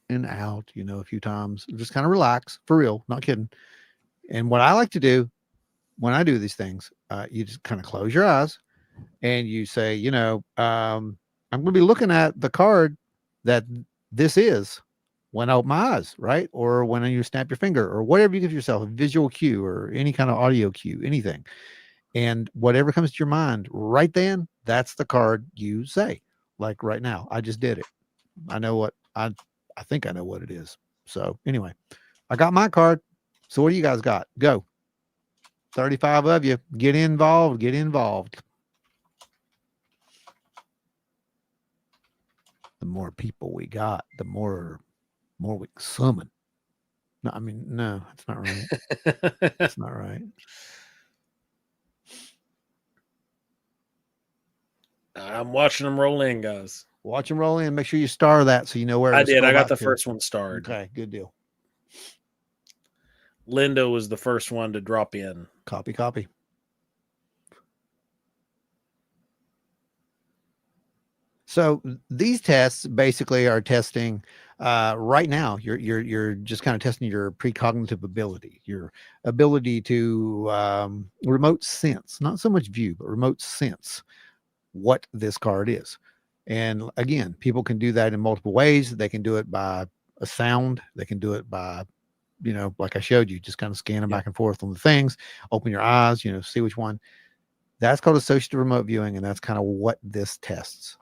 and out, a few times. Just kind of relax, for real, not kidding. And what I like to do when I do these things, you just kind of close your eyes and you say, I'm going to be looking at the card that this is when I open my eyes, right? Or when you snap your finger, or whatever you give yourself, a visual cue or any kind of audio cue, anything. And whatever comes to your mind right then, that's the card you say. Like right now, I just did it. I know what I think I know what it is. So anyway, I got my card. So what do you guys got? Go. 35 of you. Get involved. Get involved. The more people we got, the more we can summon. No, I mean, no, that's not right. That's not right. I'm watching them roll in, guys. Watch them roll in. Make sure you star that so you know where I did. I got the to. first one starred. Okay, good deal. Linda was the first one to drop in. Copy. So these tests basically are testing right now. You're just kind of testing your precognitive ability, your ability to remote sense, not so much view, but remote sense what this card is. And again, people can do that in multiple ways. They can do it by a sound. They can do it by, like I showed you, just kind of scanning back and forth on the things, open your eyes, see which one. That's called associative remote viewing. And that's kind of what this tests.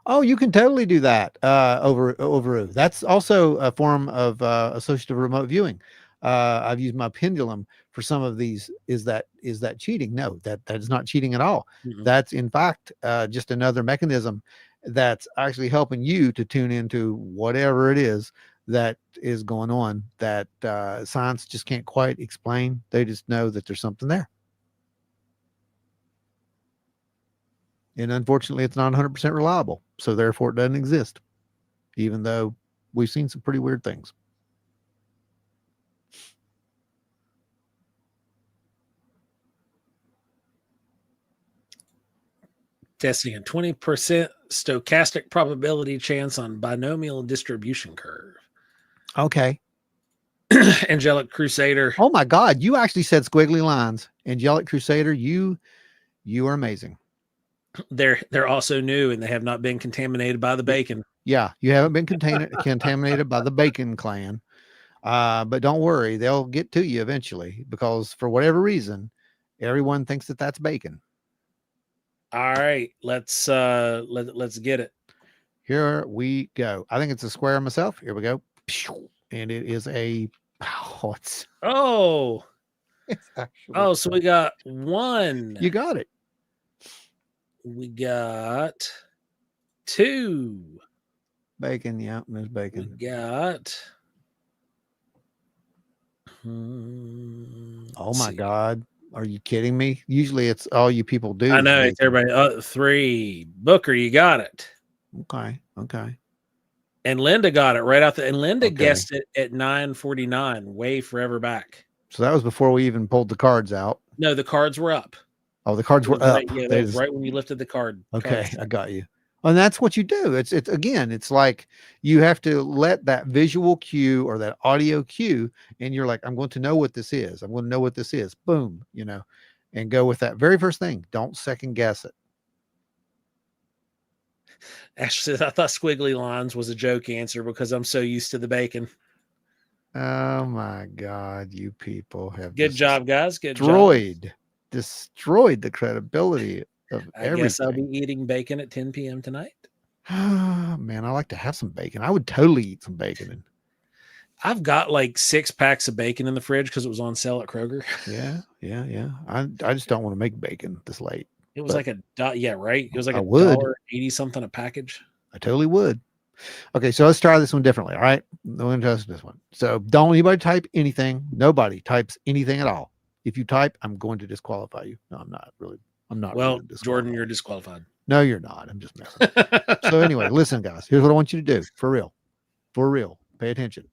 Oh, you can totally do that over. That's also a form of associative remote viewing. I've used my pendulum for some of these. Is that cheating? No, that is not cheating at all. Mm-hmm. That's in fact just another mechanism that's actually helping you to tune into whatever it is that is going on that science just can't quite explain. They just know that there's something there. And unfortunately, it's not 100% reliable. So therefore, it doesn't exist, even though we've seen some pretty weird things. Testing a 20% stochastic probability chance on binomial distribution curve. Okay. Angelic Crusader. Oh my God. You actually said squiggly lines. Angelic Crusader, you are amazing. They're also new and they have not been contaminated by the bacon. Yeah, you haven't been contaminated by the bacon clan. But don't worry, they'll get to you eventually because for whatever reason, everyone thinks that that's bacon. All right, let's get it. Here we go. I think it's a square myself. Here we go. And it is a it's actually so we got one. You got it. We got two. Bacon, yeah, there's bacon. We got oh my God. Are you kidding me? Usually it's all you people do. I know it's everybody. 3. Booker, you got it. Okay. And Linda got it right out there. And Linda guessed it at 9:49, way forever back. So that was before we even pulled the cards out. No, the cards were up. Oh, the cards were up. Yeah, that was right when you lifted the card. Okay, I got you. And that's what you do. It's again, it's like you have to let that visual cue or that audio cue, and you're like, I'm going to know what this is. I'm going to know what this is. Boom, and go with that very first thing. Don't second guess it. Actually, I thought squiggly lines was a joke answer because I'm so used to the bacon. Oh my God, you people have good job, guys. Good destroyed the credibility of everything. I guess I'll be eating bacon at 10 p.m. tonight. Man, I like to have some bacon. I would totally eat some bacon. I've got like 6 packs of bacon in the fridge because it was on sale at Kroger. Yeah. I just don't want to make bacon this late. It was like right. It was like $1.80 something a package. I totally would. Okay, so let's try this one differently. All right, I'm going to test this one. So don't anybody type anything. Nobody types anything at all. If you type, I'm going to disqualify you. No, I'm not really. I'm not. Well, really Jordan, you're disqualified. No, you're not. I'm just messing. So anyway, listen, guys. Here's what I want you to do. For real. Pay attention.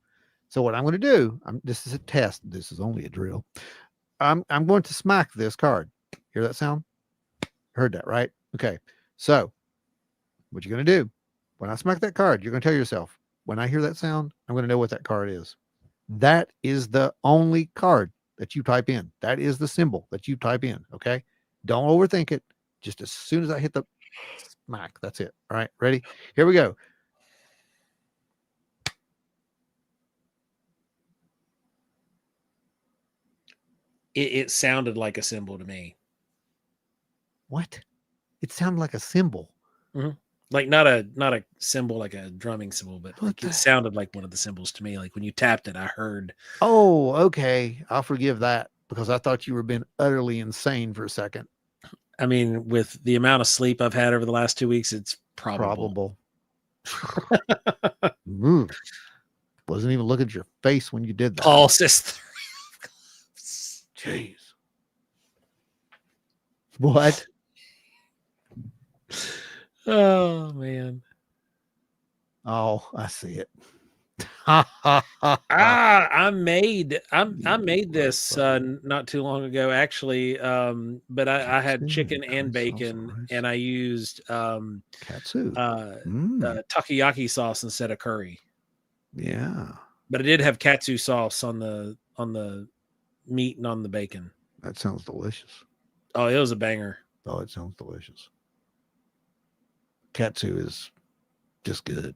So what I'm going to do. This is a test. This is only a drill. I'm going to smack this card. Hear that sound? Heard that, right? Okay. So what you're going to do when I smack that card, you're going to tell yourself, when I hear that sound, I'm going to know what that card is. That is the only card that you type in. That is the symbol that you type in. Okay. Don't overthink it. Just as soon as I hit the smack, that's it. All right. Ready? Here we go. It sounded like a symbol to me. What? It sounded like a symbol. Mm-hmm. Like not a symbol, like a drumming symbol, but like it sounded like one of the symbols to me. Like when you tapped it, I heard. Oh, okay. I'll forgive that because I thought you were being utterly insane for a second. I mean, with the amount of sleep I've had over the last 2 weeks, it's probable. Wasn't even looking at your face when you did that. Paul says, jeez. What? Oh man. Oh, I see it. I made this not too long ago actually, but I had chicken and bacon and I used katsu takoyaki sauce instead of curry. Yeah, but I did have katsu sauce on the meat and on the bacon. That sounds delicious. Oh, it was a banger. Oh, it sounds delicious. Katsu is just good.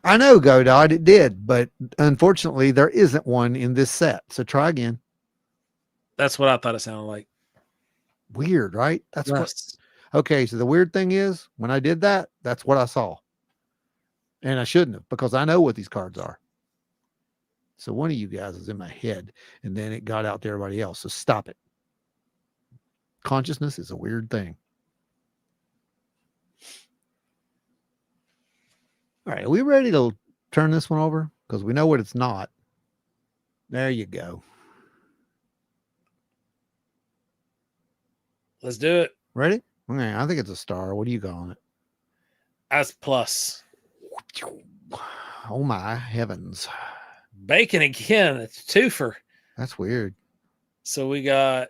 I know, Godot, it did, but unfortunately there isn't one in this set. So try again. That's what I thought it sounded like. Weird, right? That's what. Okay, so the weird thing is when I did that, that's what I saw. And I shouldn't have because I know what these cards are. So one of you guys is in my head and then it got out to everybody else. So stop it. Consciousness is a weird thing. All right, are we ready to turn this one over? Because we know what it's not. There you go. Let's do it. Ready? Okay, I think it's a star. What do you got on it? That's plus. Oh my heavens. Bacon again. It's a twofer. That's weird. So we got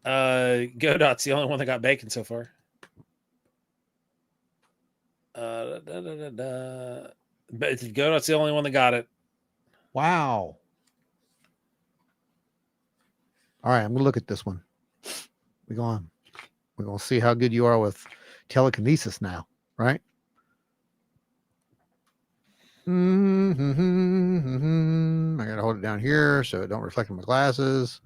Godot's the only one that got bacon so far. But Godot's the only one that got it. Wow. All right, I'm gonna look at this one. We're gonna see how good you are with telekinesis now, right? I gotta hold it down here so it don't reflect in my glasses.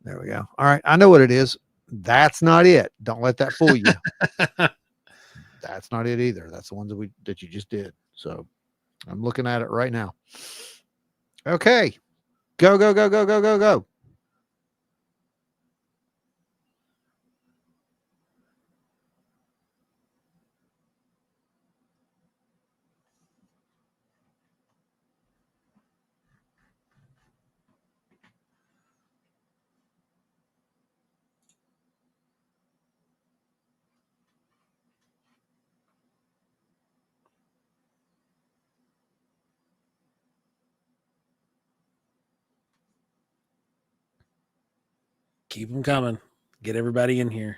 There we go. All right, I know what it is. That's not it. Don't let that fool you. That's not it either. That's the ones that you just did. So I'm looking at it right now. Okay, go, go, go, go, go, go, go. Keep them coming. Get everybody in here.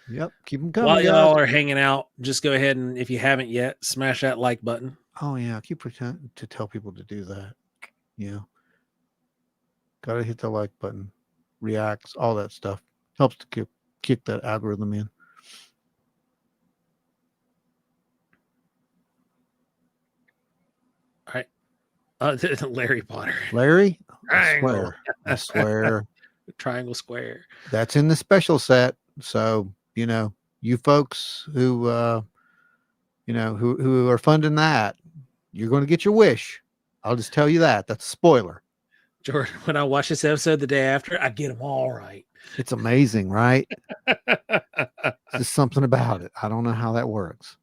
Yep, keep them coming. While Guys. y'all are hanging out, just go ahead and if you haven't yet, smash that like button. Oh yeah, keep pretending to tell people to do that. Yeah, gotta hit the like button, reacts, all that stuff helps to kick that algorithm in. All right, Larry Potter. Larry, Triangle. I swear. Triangle square. That's in the special set. So, you folks who who are funding that, you're going to get your wish. I'll just tell you that. That's a spoiler. Jordan, when I watch this episode the day after, I get them all right. It's amazing, right? There's something about it. I don't know how that works.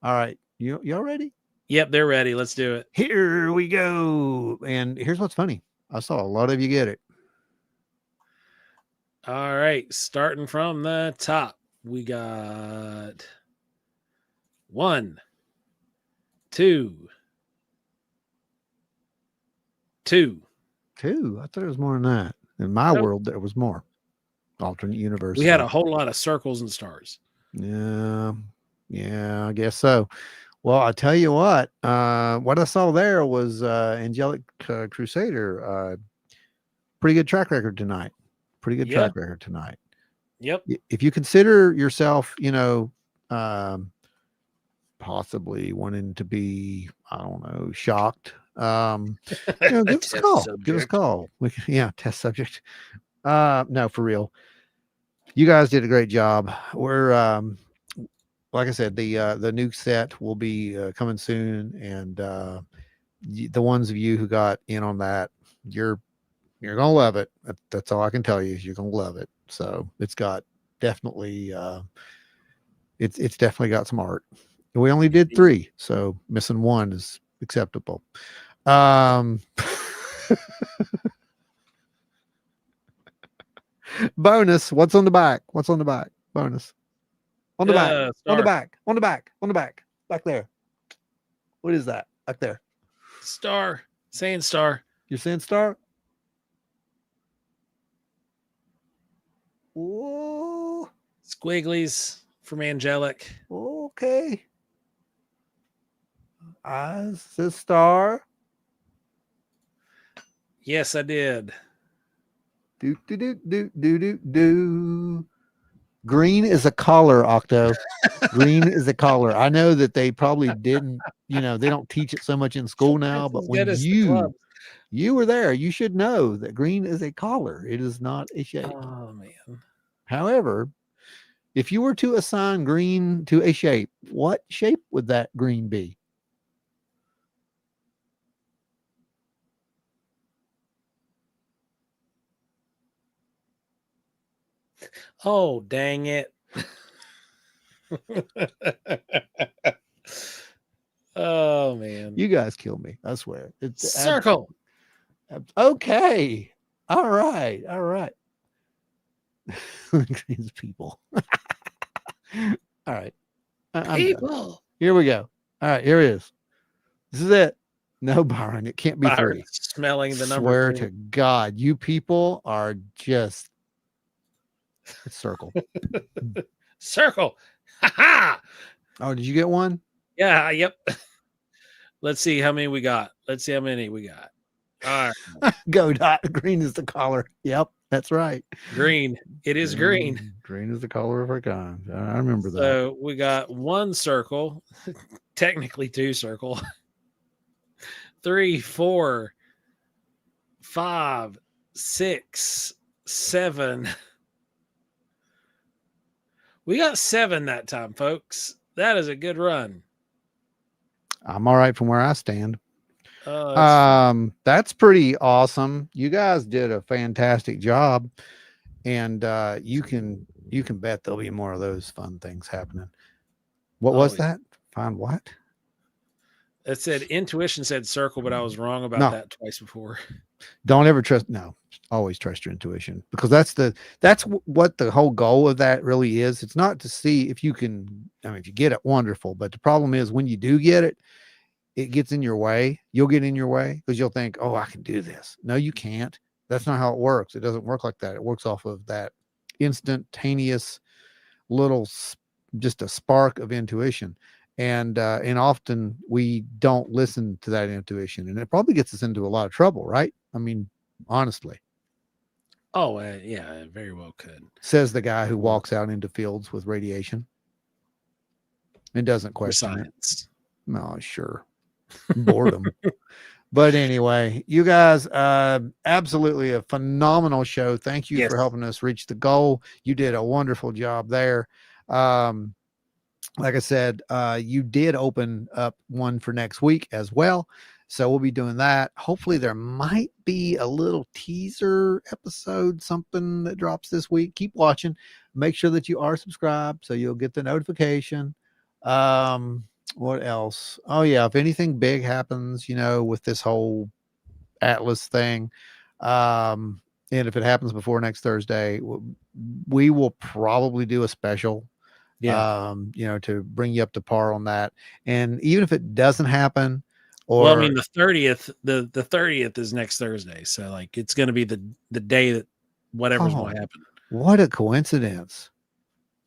All right. Y'all ready? Yep, they're ready. Let's do it. Here we go. And here's what's funny. I saw a lot of you get it. All right. Starting from the top, we got 1, 2, 2. 2. I thought it was more than that. In my world, there was more. Alternate universe. We had a whole lot of circles and stars. Yeah, I guess so. Well, I tell you what I saw there was Angelic Crusader. Pretty good track record tonight. Track record tonight. Yep. If you consider yourself, possibly wanting to be, I don't know, shocked, give us a call. Give us a call. Test subject. No, for real. You guys did a great job. We're like I said, the new set will be coming soon, and the ones of you who got in on that, you're gonna love it. That's all I can tell you is you're gonna love it. So it's got definitely it's definitely got some art. We only did 3, so missing 1 is acceptable. Bonus. What's on the back? Bonus. On the back. On the back. Back there. What is that? Back there. Star. Saying star. You're saying star? Whoa. Squigglies from Angelic. Okay. I said star. Yes, I did. Do. Green is a collar, Octo. Green is a collar. I know that they probably didn't, they don't teach it so much in school now, but when you were there, you should know that green is a collar. It is not a shape. Oh, man. However, if you were to assign green to a shape, what shape would that green be? Oh, dang it. Oh, man. You guys kill me. I swear. It's circle. Okay. All right. These people. All right. People. Here we go. All right. Here it is. This is it. No, Byron. It can't be Byron 3. Smelling the number. Swear to God, you people are just circle. Circle. Ha ha. Oh, did you get 1? Yeah. Yep. Let's see how many we got. All right. Go dot. Green is the collar. Yep, that's right. Green. It is green. Green is the color of our kind. I remember that. So we got 1 circle, technically 2, Circle. 3, 4, 5, 6, 7. We got 7 that time, folks. That is a good run. I'm all right from where I stand. That's pretty awesome. You guys did a fantastic job, and you can bet there'll be more of those fun things happening. What was that? Find what? It said intuition said Circle, but I was wrong about that twice before. Don't ever trust. No, always trust your intuition, because that's what the whole goal of that really is. It's not to see if you can. I mean, if you get it, wonderful. But the problem is when you do get it, it gets in your way. You'll get in your way because you'll think, "Oh, I can do this." No, you can't. That's not how it works. It doesn't work like that. It works off of that instantaneous little, just a spark of intuition. And often we don't listen to that intuition, and it probably gets us into a lot of trouble, right? I mean, honestly. Oh, yeah, it very well could. Says the guy who walks out into fields with radiation and doesn't question it. No, sure. Boredom. But anyway, you guys, absolutely a phenomenal show. Thank you for helping us reach the goal. You did a wonderful job there. Like I said, you did open up one for next week as well. So we'll be doing that. Hopefully there might be a little teaser episode, something that drops this week. Keep watching. Make sure that you are subscribed so you'll get the notification. What else? Oh yeah, if anything big happens, with this whole Atlas thing, and if it happens before next Thursday, we will probably do a special. To bring you up to par on that. And even if it doesn't happen, or well, I mean, the 30th, the 30th is next Thursday. So like, it's going to be the day that whatever's going to happen. What a coincidence.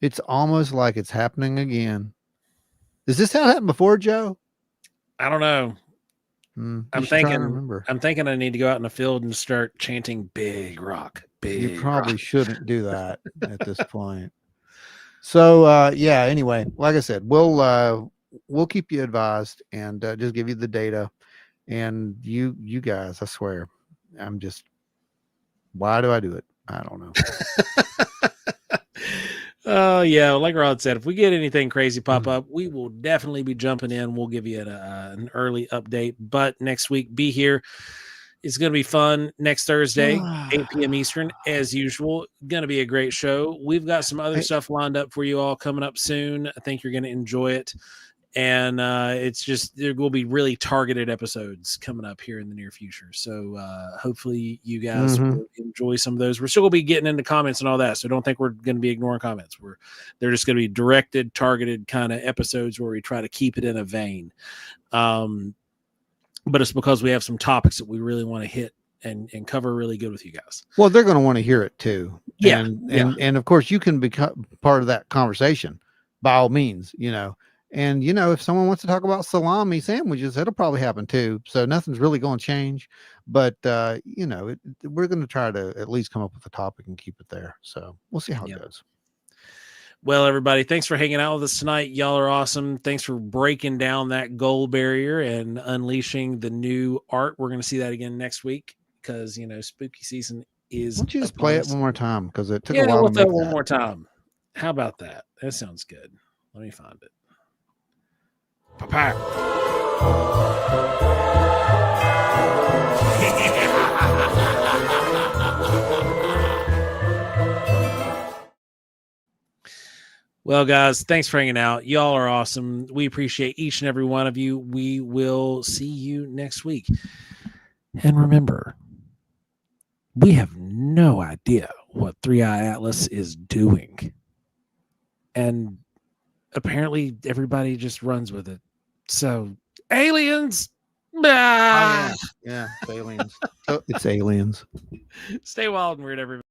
It's almost like it's happening again. Is this how it happened before, Joe? I don't know. I'm thinking I need to go out in the field and start chanting Big Rock. You probably shouldn't do that at this point. So, anyway, like I said, we'll keep you advised and just give you the data. And you guys, I swear, why do I do it? I don't know. Yeah, like Rod said, if we get anything crazy pop up, we will definitely be jumping in. We'll give you an early update. But next week, be here. It's going to be fun next Thursday, 8 p.m. Eastern, as usual. Going to be a great show. We've got some other stuff lined up for you all coming up soon. I think you're going to enjoy it. And there will be really targeted episodes coming up here in the near future. So hopefully you guys will enjoy some of those. We're still going to be getting into comments and all that. So don't think we're going to be ignoring comments. They're just going to be directed, targeted kind of episodes where we try to keep it in a vein. But it's because we have some topics that we really want to hit and cover really good with you guys. Well, they're going to want to hear it too. Yeah. And of course you can become part of that conversation by all means, and if someone wants to talk about salami sandwiches, it'll probably happen too. So nothing's really going to change, but we're going to try to at least come up with a topic and keep it there. So we'll see how it goes. Well, everybody, thanks for hanging out with us tonight. Y'all are awesome. Thanks for breaking down that goal barrier and unleashing the new art. We're going to see that again next week because, spooky season is. Why don't you just play it one more time? Because it took a while. We'll play it one more time. How about that? That sounds good. Let me find it. Papa. Well, guys, thanks for hanging out. Y'all are awesome. We appreciate each and every one of you. We will see you next week. And remember, we have no idea what 3i Atlas is doing. And apparently everybody just runs with it. So, aliens. Yeah, it's aliens. It's aliens. Stay wild and weird, everybody.